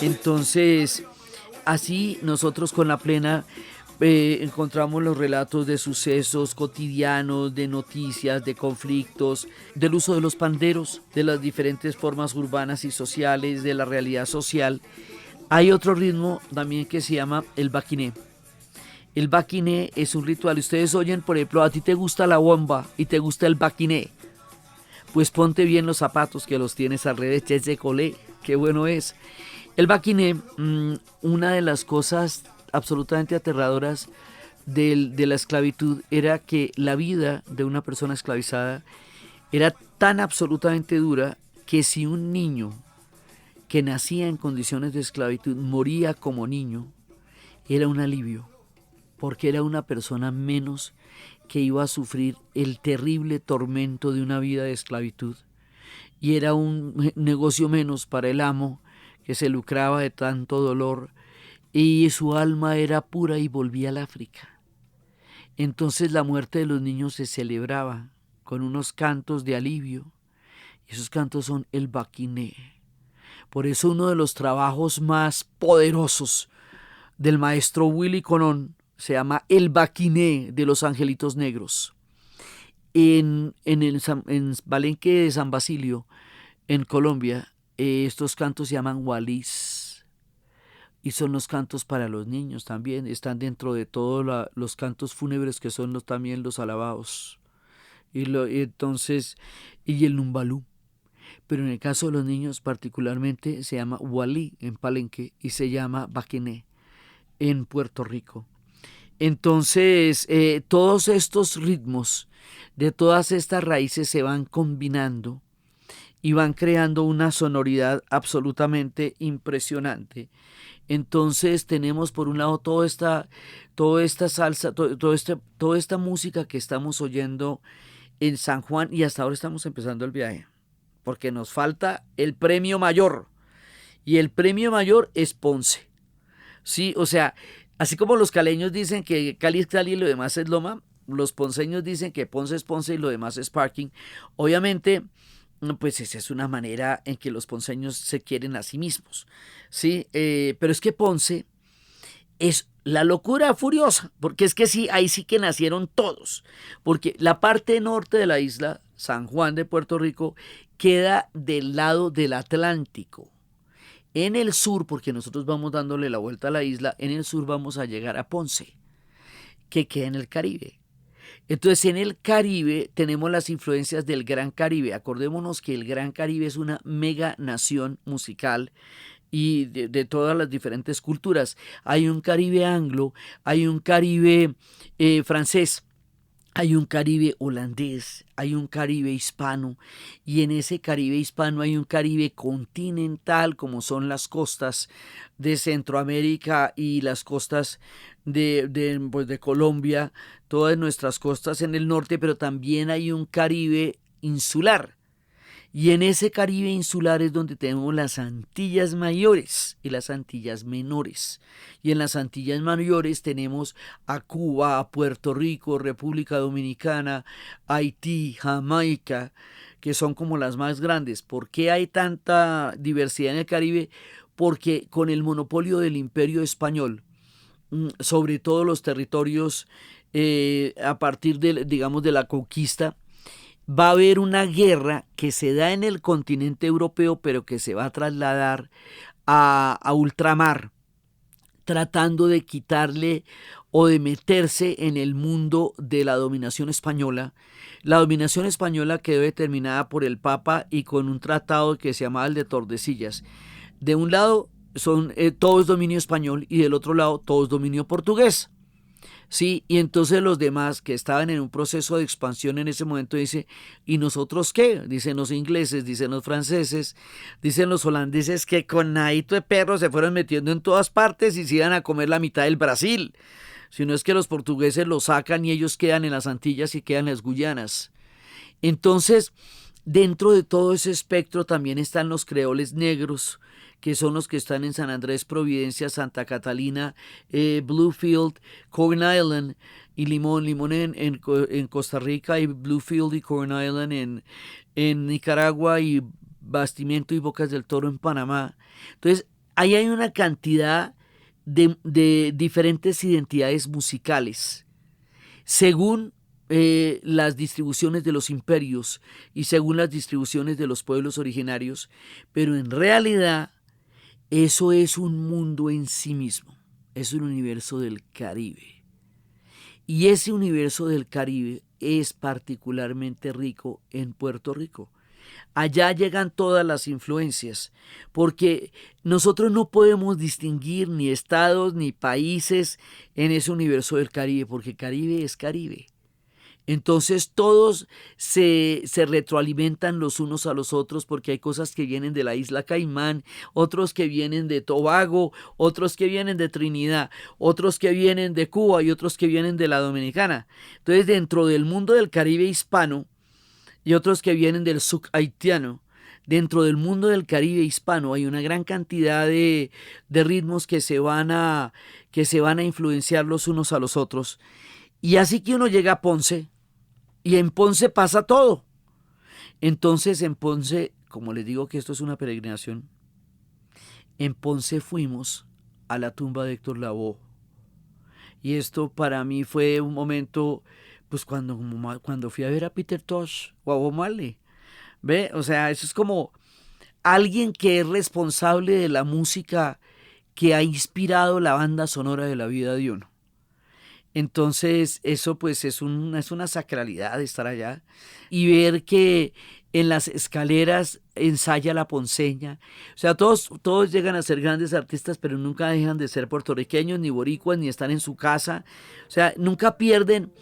Entonces, así nosotros con la plena encontramos los relatos de sucesos cotidianos, de noticias, de conflictos, del uso de los panderos, de las diferentes formas urbanas y sociales, de la realidad social. Hay otro ritmo también que se llama el baquiné. El baquiné es un ritual. Ustedes oyen, por ejemplo, a ti te gusta la bomba y te gusta el baquiné. Pues ponte bien los zapatos que los tienes al revés, chese colé, qué bueno es. El baquiné, una de las cosas absolutamente aterradoras de la esclavitud era que la vida de una persona esclavizada era tan absolutamente dura que si un niño que nacía en condiciones de esclavitud moría como niño, era un alivio, porque era una persona menos que iba a sufrir el terrible tormento de una vida de esclavitud, y era un negocio menos para el amo que se lucraba de tanto dolor, y su alma era pura y volvía al África. Entonces la muerte de los niños se celebraba con unos cantos de alivio, y esos cantos son el baquiné. Por eso uno de los trabajos más poderosos del maestro Willy Colón se llama El Baquiné de los Angelitos Negros. En Palenque de San Basilio, en Colombia, estos cantos se llaman walís y son los cantos para los niños también. Están dentro de todos los cantos fúnebres que son también los alabados. Y el numbalú. Pero en el caso de los niños particularmente se llama walí en Palenque y se llama baquiné en Puerto Rico. Entonces, todos estos ritmos de todas estas raíces se van combinando y van creando una sonoridad absolutamente impresionante. Entonces tenemos por un lado toda esta salsa, toda esta música que estamos oyendo en San Juan, y hasta ahora estamos empezando el viaje, porque nos falta el premio mayor, y el premio mayor es Ponce. Sí, o sea, así como los caleños dicen que Cali es Cali y lo demás es Loma, los ponceños dicen que Ponce es Ponce y lo demás es parking. Obviamente, pues esa es una manera en que los ponceños se quieren a sí mismos, ¿sí? Pero es que Ponce es la locura furiosa, porque es que sí, ahí sí que nacieron todos, porque la parte norte de la isla, San Juan de Puerto Rico, queda del lado del Atlántico. En el sur, porque nosotros vamos dándole la vuelta a la isla, en el sur vamos a llegar a Ponce, que queda en el Caribe. Entonces en el Caribe tenemos las influencias del Gran Caribe. Acordémonos que el Gran Caribe es una mega nación musical y de todas las diferentes culturas. Hay un Caribe anglo, hay un Caribe francés, hay un Caribe holandés, hay un Caribe hispano, y en ese Caribe hispano hay un Caribe continental, como son las costas de Centroamérica y las costas de Colombia, todas nuestras costas en el norte, pero también hay un Caribe insular. Y en ese Caribe insular es donde tenemos las Antillas Mayores y las Antillas Menores. Y en las Antillas Mayores tenemos a Cuba, a Puerto Rico, República Dominicana, Haití, Jamaica, que son como las más grandes. ¿Por qué hay tanta diversidad en el Caribe? Porque con el monopolio del Imperio Español, sobre todo los territorios a partir de la conquista, va a haber una guerra que se da en el continente europeo, pero que se va a trasladar a ultramar, tratando de quitarle o de meterse en el mundo de la dominación española. La dominación española quedó determinada por el Papa y con un tratado que se llamaba el de Tordesillas. De un lado todo es dominio español y del otro lado todo es dominio portugués. Sí, y entonces los demás que estaban en un proceso de expansión en ese momento dicen, ¿y nosotros qué? Dicen los ingleses, dicen los franceses, dicen los holandeses que con nadito de perro se fueron metiendo en todas partes y se iban a comer la mitad del Brasil. Si no es que los portugueses lo sacan y ellos quedan en las Antillas y quedan en las Guyanas. Entonces, dentro de todo ese espectro también están los creoles negros, que son los que están en San Andrés, Providencia, Santa Catalina, Bluefield, Corn Island y Limón en Costa Rica, y Bluefield y Corn Island en Nicaragua, y Bastimiento y Bocas del Toro en Panamá. Entonces, ahí hay una cantidad de diferentes identidades musicales, según las distribuciones de los imperios y según las distribuciones de los pueblos originarios, pero en realidad eso es un mundo en sí mismo, es un universo del Caribe. Y ese universo del Caribe es particularmente rico en Puerto Rico. allá llegan todas las influencias, porque nosotros no podemos distinguir ni estados ni países en ese universo del Caribe, porque Caribe es Caribe. Entonces todos se retroalimentan los unos a los otros, porque hay cosas que vienen de la isla Caimán, otros que vienen de Tobago, otros que vienen de Trinidad, otros que vienen de Cuba y otros que vienen de la Dominicana. Entonces dentro del mundo del Caribe hispano y otros que vienen del subhaitiano, dentro del mundo del Caribe hispano hay una gran cantidad de ritmos que se van a influenciar los unos a los otros. Y así que uno llega a Ponce, y en Ponce pasa todo. Entonces en Ponce, como les digo que esto es una peregrinación, en Ponce fuimos a la tumba de Héctor Lavoe. Y esto para mí fue un momento, pues cuando fui a ver a Peter Tosh o a Bob Marley. ¿Ve? O sea, eso es como alguien que es responsable de la música que ha inspirado la banda sonora de la vida de uno. Entonces eso pues es una sacralidad de estar allá y ver que en las escaleras ensaya la ponceña. O sea, todos llegan a ser grandes artistas, pero nunca dejan de ser puertorriqueños, ni boricuas, ni están en su casa. O sea, nunca pierden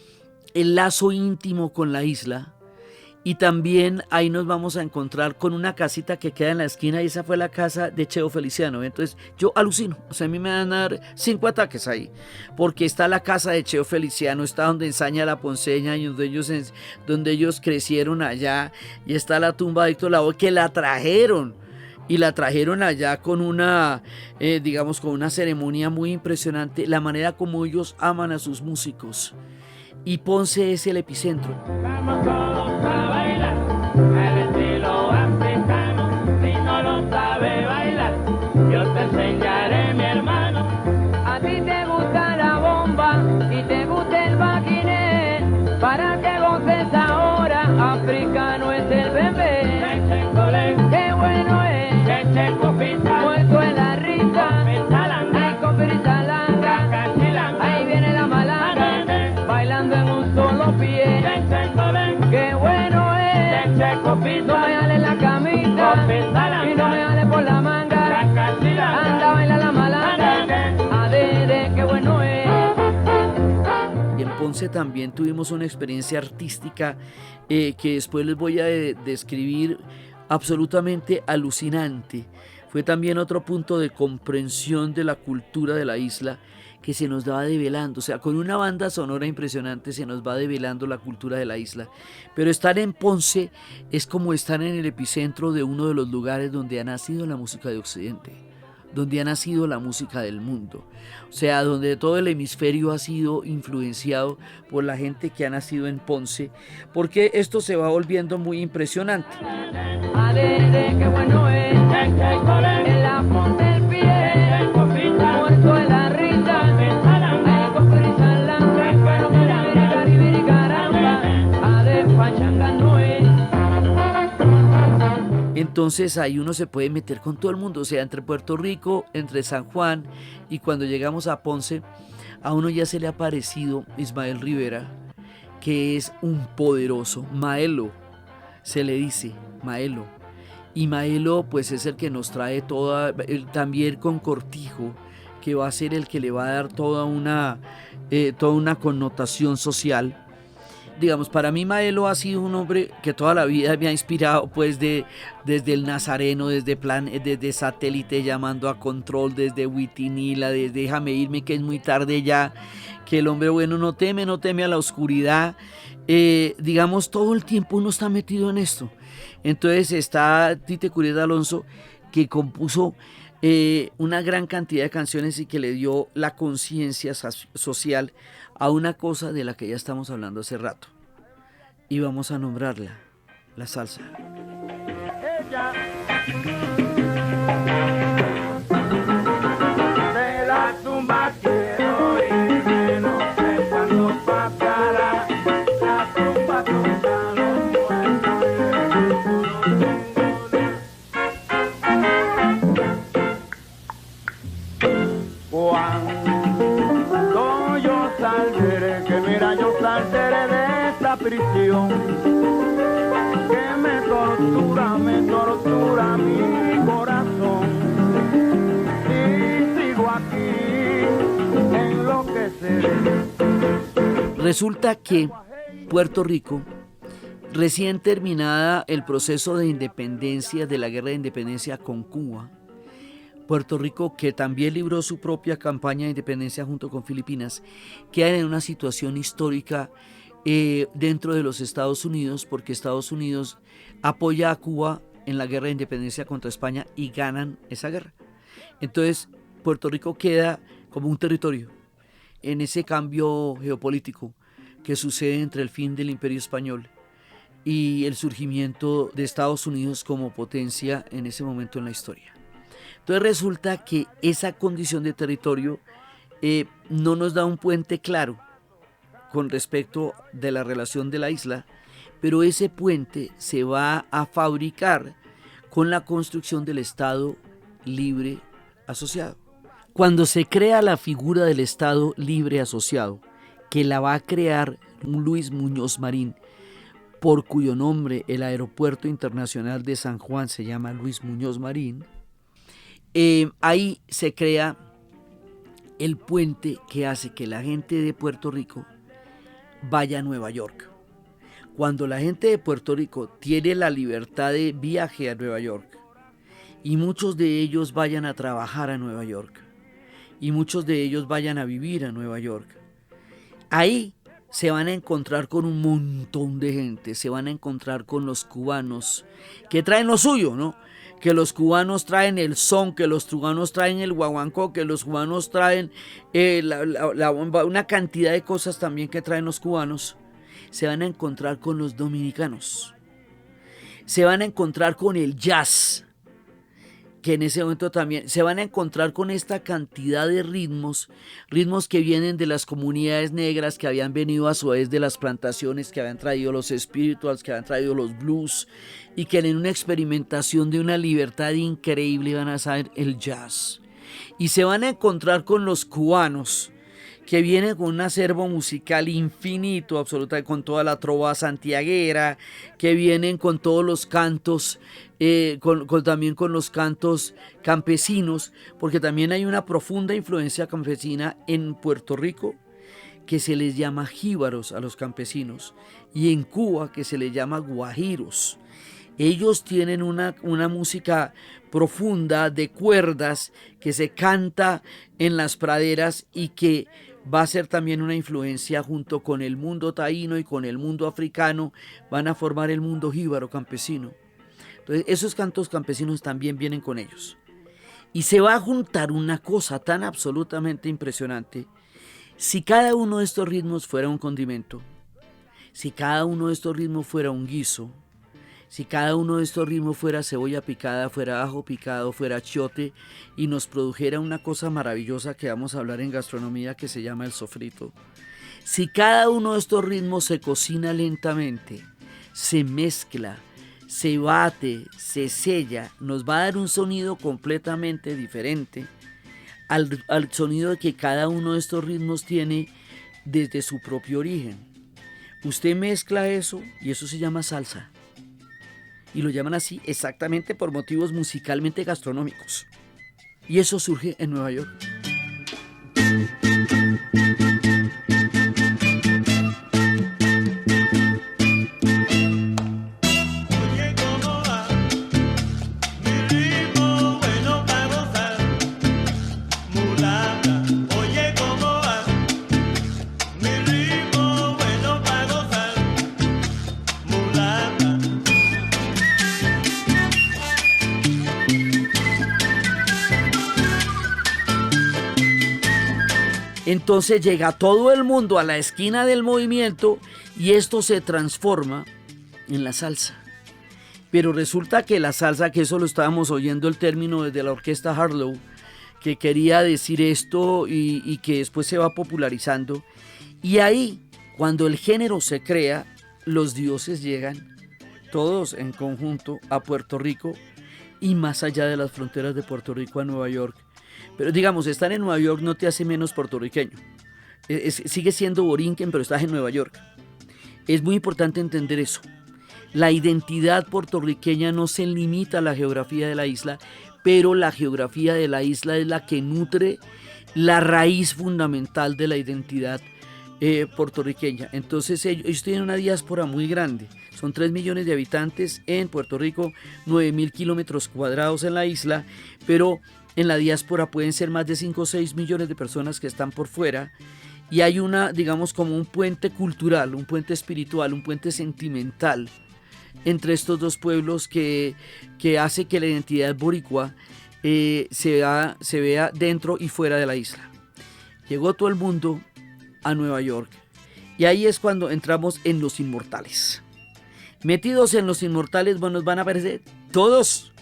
el lazo íntimo con la isla. Y también ahí nos vamos a encontrar con una casita que queda en la esquina, y esa fue la casa de Cheo Feliciano. Entonces yo alucino, o sea, a mí me van a dar 5 ataques ahí, porque está la casa de Cheo Feliciano, está donde ensaña la ponceña y donde ellos crecieron allá, y está la tumba de Héctor Lavoe, que la trajeron. Y la trajeron allá con una ceremonia muy impresionante, la manera como ellos aman a sus músicos. Y Ponce es el epicentro. Vamos todos a bailar el estilo africano. Si no lo sabe bailar, yo te enseñaré, mi hermano. A ti te gusta la bomba y te gusta el baquiné. Para que goces ahora, africano es el bebé. Leche colé, Qué bueno es, leche copita, muerto en la risa. pensalanga, Ay, con frisalanga, cachilanga, ahí viene la malanga, bailando en un solo pie. leche colé, Qué bueno es, leche no copita, me jale la camisa y no me jale por la manga. cachilanga, Anda, baila la malanga, adede, qué bueno es. Y en Ponce también tuvimos una experiencia artística que después les voy a describir, absolutamente alucinante. Fue también otro punto de comprensión de la cultura de la isla que se nos va develando. O sea, con una banda sonora impresionante se nos va develando la cultura de la isla. Pero estar en Ponce es como estar en el epicentro de uno de los lugares donde ha nacido la música de Occidente, donde ha nacido la música del mundo. O sea, donde todo el hemisferio ha sido influenciado por la gente que ha nacido en Ponce, porque esto se va volviendo muy impresionante. Adede, qué bueno es, leche colé, en la punta del pie, leche copita, muerto en la risa. pensalanga, Ay, con frisalanga, caribiri, caramba, ade, pachanga no es. Entonces ahí uno se puede meter con todo el mundo, o sea, entre Puerto Rico, entre San Juan, y cuando llegamos a Ponce, a uno ya se le ha parecido Ismael Rivera, que es un poderoso Maelo, se le dice Maelo. Y Maelo pues es el que nos trae también con Cortijo, que va a ser el que le va a dar toda una connotación social. Digamos, para mí Maelo ha sido un hombre que toda la vida me ha inspirado, pues desde el Nazareno, desde Satélite llamando a Control, desde Huitinila, desde Déjame irme que es muy tarde ya, que el hombre bueno no teme a la oscuridad. Digamos, todo el tiempo uno está metido en esto. Entonces está Tite Curiel Alonso, que compuso una gran cantidad de canciones y que le dio la conciencia social a una cosa de la que ya estamos hablando hace rato. Y vamos a nombrarla, la salsa. ella de la tumba quiero irme, no sé cuándo pasará. La tumba toca los cuando yo saldré, que mira yo saldré de esta prisión que me tortura. Resulta que Puerto Rico, recién terminada el proceso de independencia, de la guerra de independencia con Cuba, Puerto Rico, que también libró su propia campaña de independencia junto con Filipinas, queda en una situación histórica dentro de los Estados Unidos, porque Estados Unidos apoya a Cuba en la guerra de independencia contra España y ganan esa guerra. Entonces, Puerto Rico queda como un territorio en ese cambio geopolítico que sucede entre el fin del Imperio Español y el surgimiento de Estados Unidos como potencia en ese momento en la historia. Entonces resulta que esa condición de territorio no nos da un puente claro con respecto de la relación de la isla, pero ese puente se va a fabricar con la construcción del Estado Libre Asociado. Cuando se crea la figura del Estado Libre Asociado, que la va a crear Luis Muñoz Marín, por cuyo nombre el Aeropuerto Internacional de San Juan se llama Luis Muñoz Marín, ahí se crea el puente que hace que la gente de Puerto Rico vaya a Nueva York. Cuando la gente de Puerto Rico tiene la libertad de viaje a Nueva York y muchos de ellos vayan a trabajar a Nueva York y muchos de ellos vayan a vivir a Nueva York, ahí se van a encontrar con un montón de gente, se van a encontrar con los cubanos que traen lo suyo, ¿no? Que los cubanos traen el son, que los cubanos traen el guaguancó, que los cubanos traen una cantidad de cosas también que traen los cubanos. Se van a encontrar con los dominicanos, se van a encontrar con el jazz, que en ese momento también se van a encontrar con esta cantidad de ritmos que vienen de las comunidades negras que habían venido a su vez de las plantaciones, que habían traído los spirituals, que habían traído los blues, y que en una experimentación de una libertad increíble van a saber el jazz. Y se van a encontrar con los cubanos, que vienen con un acervo musical infinito, absolutamente, con toda la trova santiaguera, que vienen con todos los cantos, también con los cantos campesinos, porque también hay una profunda influencia campesina en Puerto Rico, que se les llama jíbaros a los campesinos, y en Cuba, que se les llama guajiros. Ellos tienen una música profunda de cuerdas que se canta en las praderas y que va a ser también una influencia junto con el mundo taíno y con el mundo africano, van a formar el mundo jíbaro campesino. Entonces esos cantos campesinos también vienen con ellos. Y se va a juntar una cosa tan absolutamente impresionante. Si cada uno de estos ritmos fuera un condimento, si cada uno de estos ritmos fuera un guiso, si cada uno de estos ritmos fuera cebolla picada, fuera ajo picado, fuera achiote y nos produjera una cosa maravillosa que vamos a hablar en gastronomía que se llama el sofrito. Si cada uno de estos ritmos se cocina lentamente, se mezcla, se bate, se sella, nos va a dar un sonido completamente diferente al sonido que cada uno de estos ritmos tiene desde su propio origen. Usted mezcla eso y eso se llama salsa. Y lo llaman así exactamente por motivos musicalmente gastronómicos. Y eso surge en Nueva York. Entonces llega todo el mundo a la esquina del movimiento y esto se transforma en la salsa. Pero resulta que la salsa, que eso lo estábamos oyendo el término desde la orquesta Harlow, que quería decir esto y que después se va popularizando. Y ahí, cuando el género se crea, los dioses llegan todos en conjunto a Puerto Rico y más allá de las fronteras de Puerto Rico a Nueva York. Pero digamos, estar en Nueva York no te hace menos puertorriqueño. Sigue siendo borinquen, pero estás en Nueva York. Es muy importante entender eso. La identidad puertorriqueña no se limita a la geografía de la isla, pero la geografía de la isla es la que nutre la raíz fundamental de la identidad puertorriqueña. Entonces ellos tienen una diáspora muy grande, son 3 millones de habitantes en Puerto Rico, 9.000 kilómetros cuadrados en la isla, pero en la diáspora pueden ser más de 5 o 6 millones de personas que están por fuera, y hay una, digamos, como un puente cultural, un puente espiritual, un puente sentimental entre estos dos pueblos que hace que la identidad boricua se vea dentro y fuera de la isla. Llegó todo el mundo a Nueva York, y ahí es cuando entramos en Los Inmortales. Metidos en Los Inmortales, bueno, nos van a aparecer todos: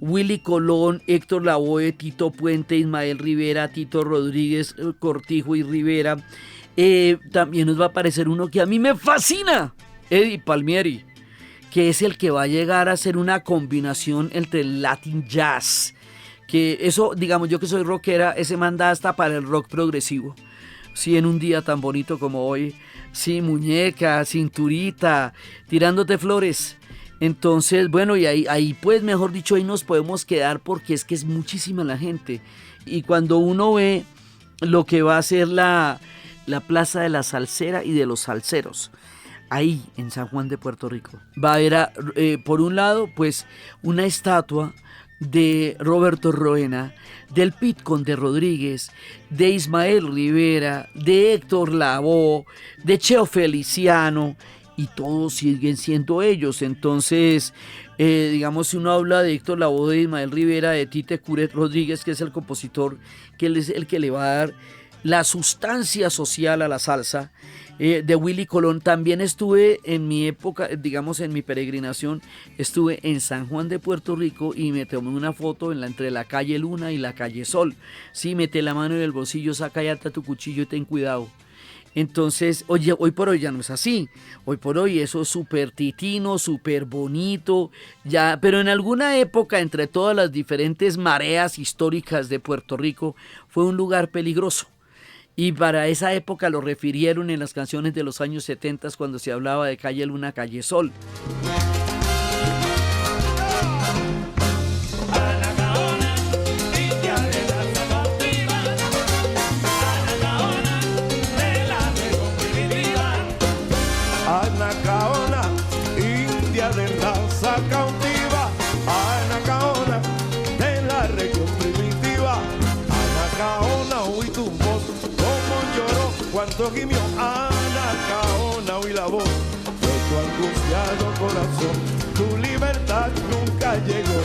Willy Colón, Héctor Lavoe, Tito Puente, Ismael Rivera, Tito Rodríguez, Cortijo y Rivera. También nos va a aparecer uno que a mí me fascina, Eddie Palmieri, que es el que va a llegar a ser una combinación entre el Latin Jazz, que eso, digamos, yo que soy rockera, ese manda hasta para el rock progresivo. Sí, en un día tan bonito como hoy, sí, muñeca, cinturita, tirándote flores. Entonces, bueno, y ahí pues, mejor dicho, ahí nos podemos quedar, porque es que es muchísima la gente. Y cuando uno ve lo que va a ser la Plaza de la Salsera y de los Salseros, ahí en San Juan de Puerto Rico, va a haber, por un lado, pues, una estatua de Roberto Roena, del Pit Conde Rodríguez, de Ismael Rivera, de Héctor Lavoe, de Cheo Feliciano, y todos siguen siendo ellos. Entonces, digamos, si uno habla de Héctor Lavoe, de Ismael Rivera, de Tite Curet Rodríguez, que es el compositor, que él es el que le va a dar la sustancia social a la salsa, de Willy Colón. También estuve en mi época, digamos, en mi peregrinación, estuve en San Juan de Puerto Rico y me tomé una foto entre la calle Luna y la calle Sol. Sí, mete la mano en el bolsillo, saca y ata tu cuchillo y ten cuidado. Entonces, oye, hoy por hoy ya no es así. Hoy por hoy eso es súper titino, súper bonito, ya, pero en alguna época, entre todas las diferentes mareas históricas de Puerto Rico, fue un lugar peligroso. Y para esa época lo refirieron en las canciones de los años 70, cuando se hablaba de calle Luna, calle Sol. Anacaona, india de raza cautiva, Anacaona, de la región primitiva. Anacaona, oí tu voz, como lloró, cuánto gimió. Anacaona, oí la voz de tu angustiado corazón, tu libertad nunca llegó.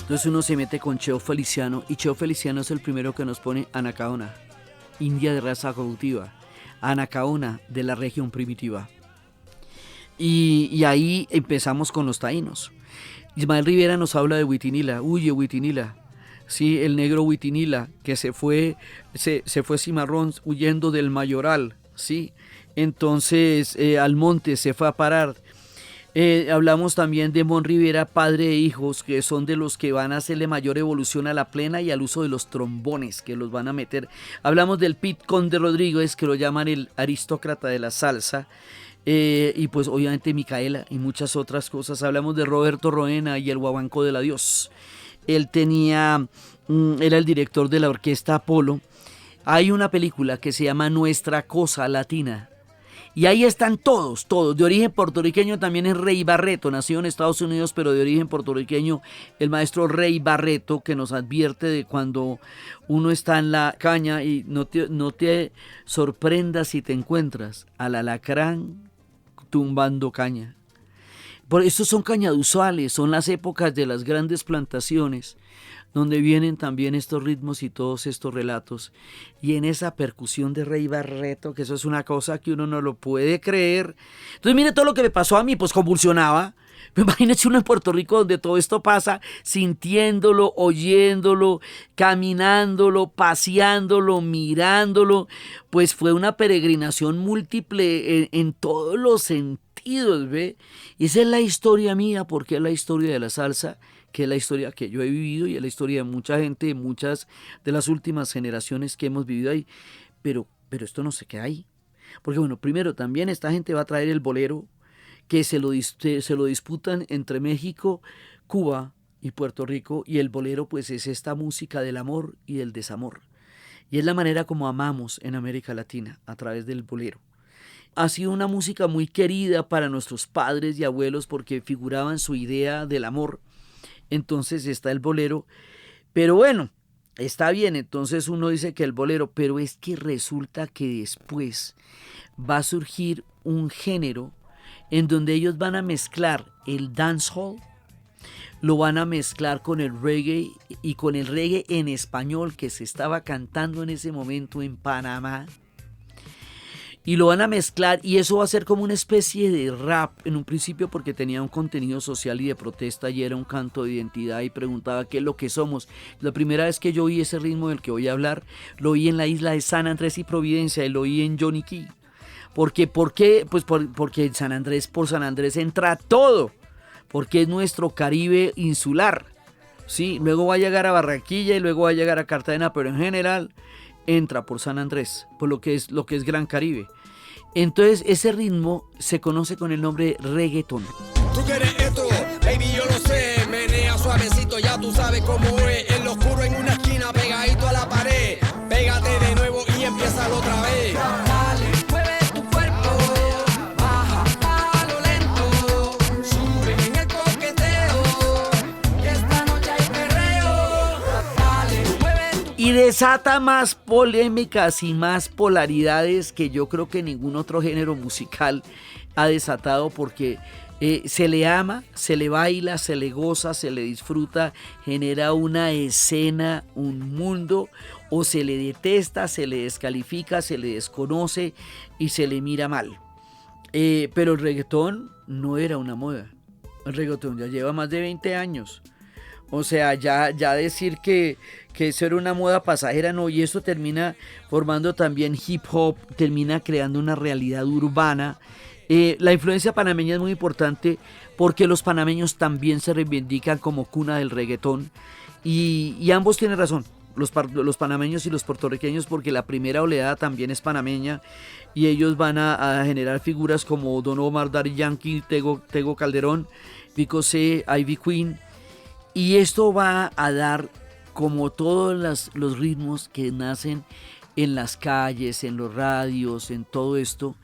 Entonces uno se mete con Cheo Feliciano, y Cheo Feliciano es el primero que nos pone Anacaona, india de raza cautiva, Anacaona, de la región primitiva. Y ahí empezamos con los taínos. Ismael Rivera nos habla de Huitinila, huye Huitinila. Sí, el negro Huitinila, que se fue cimarrón huyendo del mayoral, ¿sí? Entonces al monte se fue a parar. Hablamos también de Mon Rivera, padre e hijos, que son de los que van a hacerle mayor evolución a la plena y al uso de los trombones, que los van a meter. Hablamos del Pit Conde Rodríguez, que lo llaman el aristócrata de la salsa, y pues obviamente Micaela y muchas otras cosas. Hablamos de Roberto Roena y el guaguancó del adiós. Él era el director de la orquesta Apolo. Hay una película que se llama Nuestra Cosa Latina, y ahí están todos, de origen puertorriqueño también es Rey Barreto, nacido en Estados Unidos pero de origen puertorriqueño, el maestro Rey Barreto, que nos advierte de cuando uno está en la caña y no te sorprendas si te encuentras al alacrán tumbando caña. Por eso son cañaduzales, son las épocas de las grandes plantaciones, donde vienen también estos ritmos y todos estos relatos, y en esa percusión de Rey Barreto, que eso es una cosa que uno no lo puede creer. Entonces mire todo lo que me pasó a mí, pues convulsionaba. Imagínense uno en Puerto Rico donde todo esto pasa, sintiéndolo, oyéndolo, caminándolo, paseándolo, mirándolo. Pues fue una peregrinación múltiple en todos los sentidos, ¿ve? Y esa es la historia mía, porque es la historia de la salsa, que es la historia que yo he vivido y es la historia de mucha gente, de muchas de las últimas generaciones que hemos vivido ahí. Pero esto no se queda ahí. Porque bueno, primero también esta gente va a traer el bolero, que se lo disputan entre México, Cuba y Puerto Rico, y el bolero pues es esta música del amor y del desamor. Y es la manera como amamos en América Latina, a través del bolero. Ha sido una música muy querida para nuestros padres y abuelos porque figuraban su idea del amor. Entonces está el bolero. Pero bueno, está bien, entonces uno dice que el bolero, pero es que resulta que después va a surgir un género en donde ellos van a mezclar el dancehall, lo van a mezclar con el reggae y con el reggae en español que se estaba cantando en ese momento en Panamá. Y lo van a mezclar y eso va a ser como una especie de rap en un principio porque tenía un contenido social y de protesta y era un canto de identidad y preguntaba qué es lo que somos. La primera vez que yo oí ese ritmo del que voy a hablar, lo oí en la isla de San Andrés y Providencia y lo oí en Johnny Key. ¿Por qué? Pues porque en San Andrés, por San Andrés entra todo, porque es nuestro Caribe insular. Sí, luego va a llegar a Barranquilla y luego va a llegar a Cartagena, pero en general entra por San Andrés, por lo que es Gran Caribe. Entonces ese ritmo se conoce con el nombre de reggaetón. Tú quieres esto, baby, yo lo sé. Menea suavecito, ya tú sabes cómo es. En lo oscuro en una esquina, pegadito a la pared. Pégate de nuevo y empiézalo otra vez. Dale, mueve tu cuerpo. Baja a lo lento. Sube en el coqueteo. Que esta noche hay perreo. Dale, mueve tu... Y desata más polémicas y más polaridades que yo creo que ningún otro género musical ha desatado porque se le ama, se le baila, se le goza, se le disfruta, genera una escena, un mundo, o se le detesta, se le descalifica, se le desconoce y se le mira mal. Pero el reggaetón no era una moda. El reggaetón ya lleva más de 20 años. O sea, ya decir que eso era una moda pasajera, no, y eso termina formando también hip hop, termina creando una realidad urbana. La influencia panameña es muy importante porque los panameños también se reivindican como cuna del reggaetón y ambos tienen razón, los panameños y los puertorriqueños, porque la primera oleada también es panameña y ellos van a generar figuras como Don Omar, Daddy Yankee, Tego Calderón, Vico C, Ivy Queen, y esto va a dar como todos los ritmos que nacen en las calles, en los radios, en todo esto.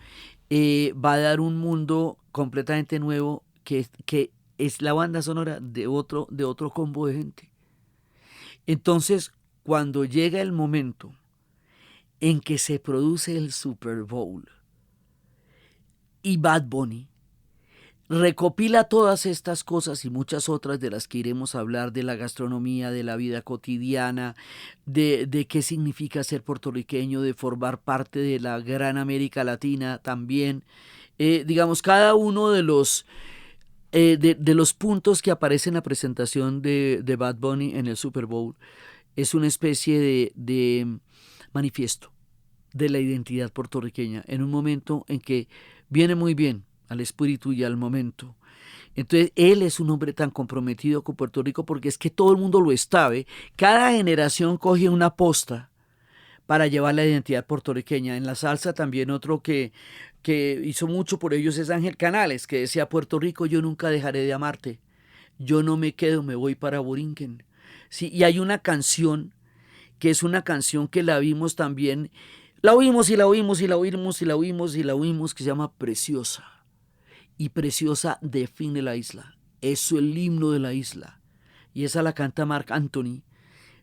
Va a dar un mundo completamente nuevo que es la banda sonora de otro combo de gente. Entonces, cuando llega el momento en que se produce el Super Bowl y Bad Bunny recopila todas estas cosas y muchas otras de las que iremos a hablar, de la gastronomía, de la vida cotidiana, de qué significa ser puertorriqueño, de formar parte de la gran América Latina también. Digamos, cada uno de los puntos que aparecen en la presentación de Bad Bunny en el Super Bowl es una especie de manifiesto de la identidad puertorriqueña en un momento en que viene muy bien al espíritu y al momento. Entonces él es un hombre tan comprometido con Puerto Rico porque es que todo el mundo lo está, ¿ve? Cada generación coge una posta para llevar la identidad puertorriqueña. En la salsa también otro que hizo mucho por ellos es Ángel Canales, que decía: Puerto Rico, yo nunca dejaré de amarte, yo no me quedo, me voy para Borinquen. Sí, y hay una canción que es una canción que la vimos también, la oímos y la oímos y la oímos y la oímos y la oímos, que se llama Preciosa. Y Preciosa define la isla, es el himno de la isla. Y esa la canta Marc Anthony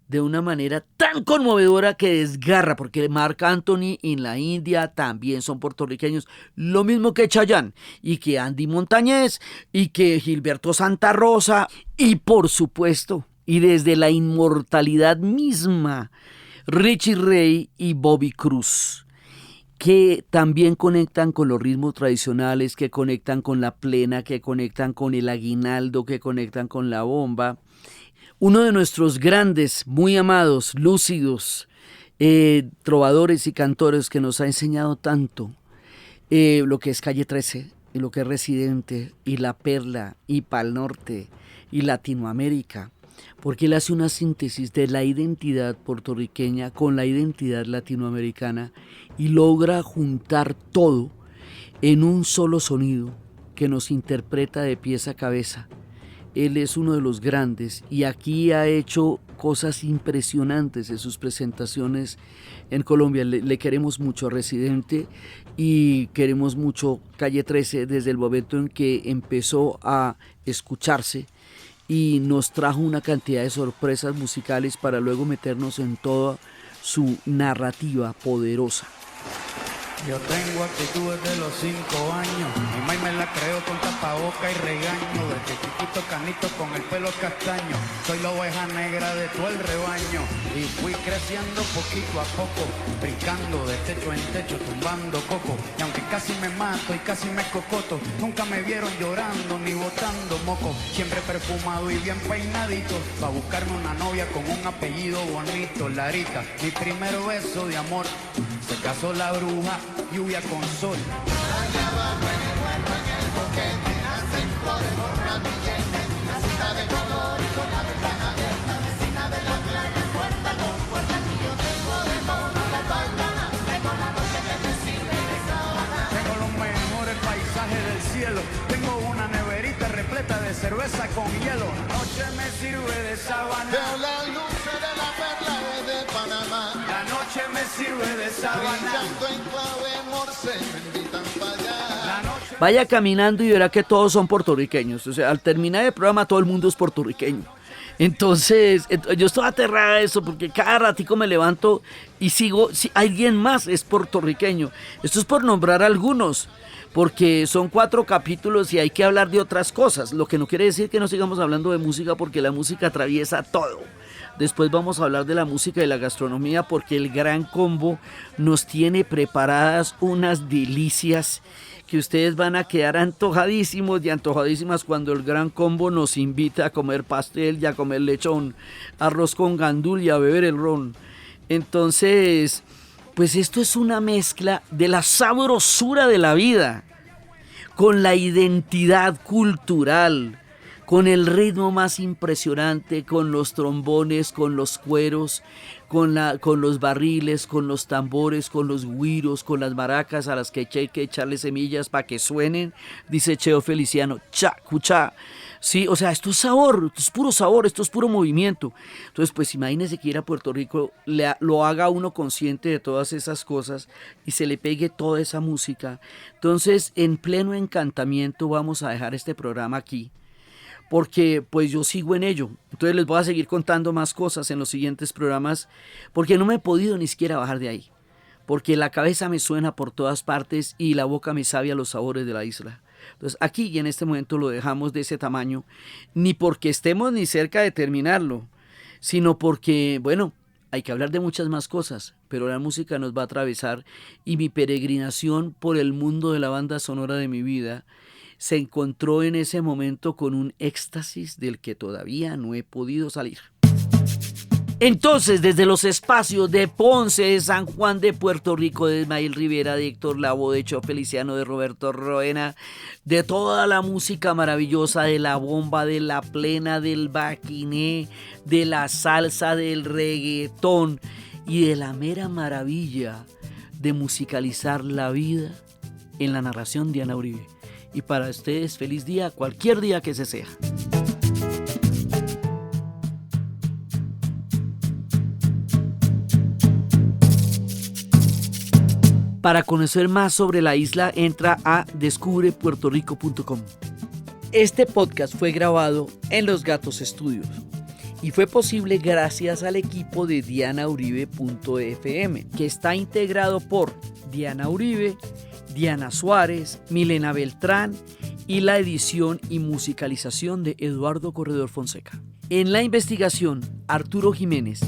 de una manera tan conmovedora que desgarra, porque Marc Anthony en la India también son puertorriqueños, lo mismo que Chayanne, y que Andy Montañez, y que Gilberto Santa Rosa, y por supuesto, y desde la inmortalidad misma, Richie Ray y Bobby Cruz, que también conectan con los ritmos tradicionales, que conectan con la plena, que conectan con el aguinaldo, que conectan con la bomba. Uno de nuestros grandes, muy amados, lúcidos, trovadores y cantores que nos ha enseñado tanto, lo que es Calle 13, y lo que es Residente, y La Perla, y Pal Norte, y Latinoamérica, porque él hace una síntesis de la identidad puertorriqueña con la identidad latinoamericana y logra juntar todo en un solo sonido que nos interpreta de pies a cabeza Él es uno de los grandes y aquí ha hecho cosas impresionantes en sus presentaciones en Colombia. Le queremos mucho a Residente y queremos mucho Calle 13 desde el momento en que empezó a escucharse y nos trajo una cantidad de sorpresas musicales para luego meternos en toda su narrativa poderosa. Yo tengo actitudes de los 5 años, mi mamá me la creo con tapaboca y regaño, desde chiquito canito con el pelo castaño, soy la oveja negra de todo el rebaño, y fui creciendo poquito a poco, brincando de techo en techo, tumbando coco, y aunque casi me mato y casi me cocoto, nunca me vieron llorando ni botando moco, siempre perfumado y bien peinadito, pa' buscarme una novia con un apellido bonito, Larita, mi primer beso de amor, se casó la bruja, lluvia con sol. Allá abajo en el huerto, en el boquete, nacen flores por ramilletes, casita de color y con la ventana abierta, vecina de la playa, puerta con puerta, y yo tengo de todo la palma, tengo la noche que me sirve de sábana. Tengo los mejores paisajes del cielo, tengo una neverita repleta de cerveza con hielo, la noche me sirve de sábana. Veo la luz de la perla de Panamá, la noche me sirve de sábana. Vaya caminando y verá que todos son puertorriqueños. O sea, al terminar el programa todo el mundo es puertorriqueño. Entonces, yo estoy aterrada de eso porque cada ratico me levanto y sigo, si alguien más es puertorriqueño. Esto es por nombrar algunos, porque son 4 capítulos y hay que hablar de otras cosas. Lo que no quiere decir que no sigamos hablando de música porque la música atraviesa todo. Después vamos a hablar de la música y la gastronomía porque el Gran Combo nos tiene preparadas unas delicias que ustedes van a quedar antojadísimos y antojadísimas cuando el Gran Combo nos invita a comer pastel y a comer lechón, arroz con gandul y a beber el ron. Entonces, pues esto es una mezcla de la sabrosura de la vida con la identidad cultural, con el ritmo más impresionante, con los trombones, con los cueros, con los barriles, con los tambores, con los güiros, con las maracas a las que hay que echarle semillas para que suenen, dice Cheo Feliciano, cha, cucha. Sí, o sea, esto es sabor, esto es puro sabor, esto es puro movimiento. Entonces, pues imagínese que ir a Puerto Rico lo haga uno consciente de todas esas cosas y se le pegue toda esa música. Entonces, en pleno encantamiento vamos a dejar este programa aquí, porque pues yo sigo en ello. Entonces les voy a seguir contando más cosas en los siguientes programas, porque no me he podido ni siquiera bajar de ahí, porque la cabeza me suena por todas partes y la boca me sabe a los sabores de la isla. Entonces aquí y en este momento lo dejamos de ese tamaño, ni porque estemos ni cerca de terminarlo, sino porque, bueno, hay que hablar de muchas más cosas, pero la música nos va a atravesar y mi peregrinación por el mundo de la banda sonora de mi vida se encontró en ese momento con un éxtasis del que todavía no he podido salir. Entonces, desde los espacios de Ponce, de San Juan de Puerto Rico, de Ismael Rivera, de Héctor Lavoe, de Cheo Feliciano, de Roberto Roena, de toda la música maravillosa, de la bomba, de la plena, del baquiné, de la salsa, del reggaetón y de la mera maravilla de musicalizar la vida en la narración de Diana Uribe. Y para ustedes, feliz día, cualquier día que se sea. Para conocer más sobre la isla, entra a descubrepuertorico.com. Este podcast fue grabado en Los Gatos Studios y fue posible gracias al equipo de dianauribe.fm, que está integrado por Diana Uribe, Diana Suárez, Milena Beltrán y la edición y musicalización de Eduardo Corredor Fonseca. En la investigación, Arturo Jiménez.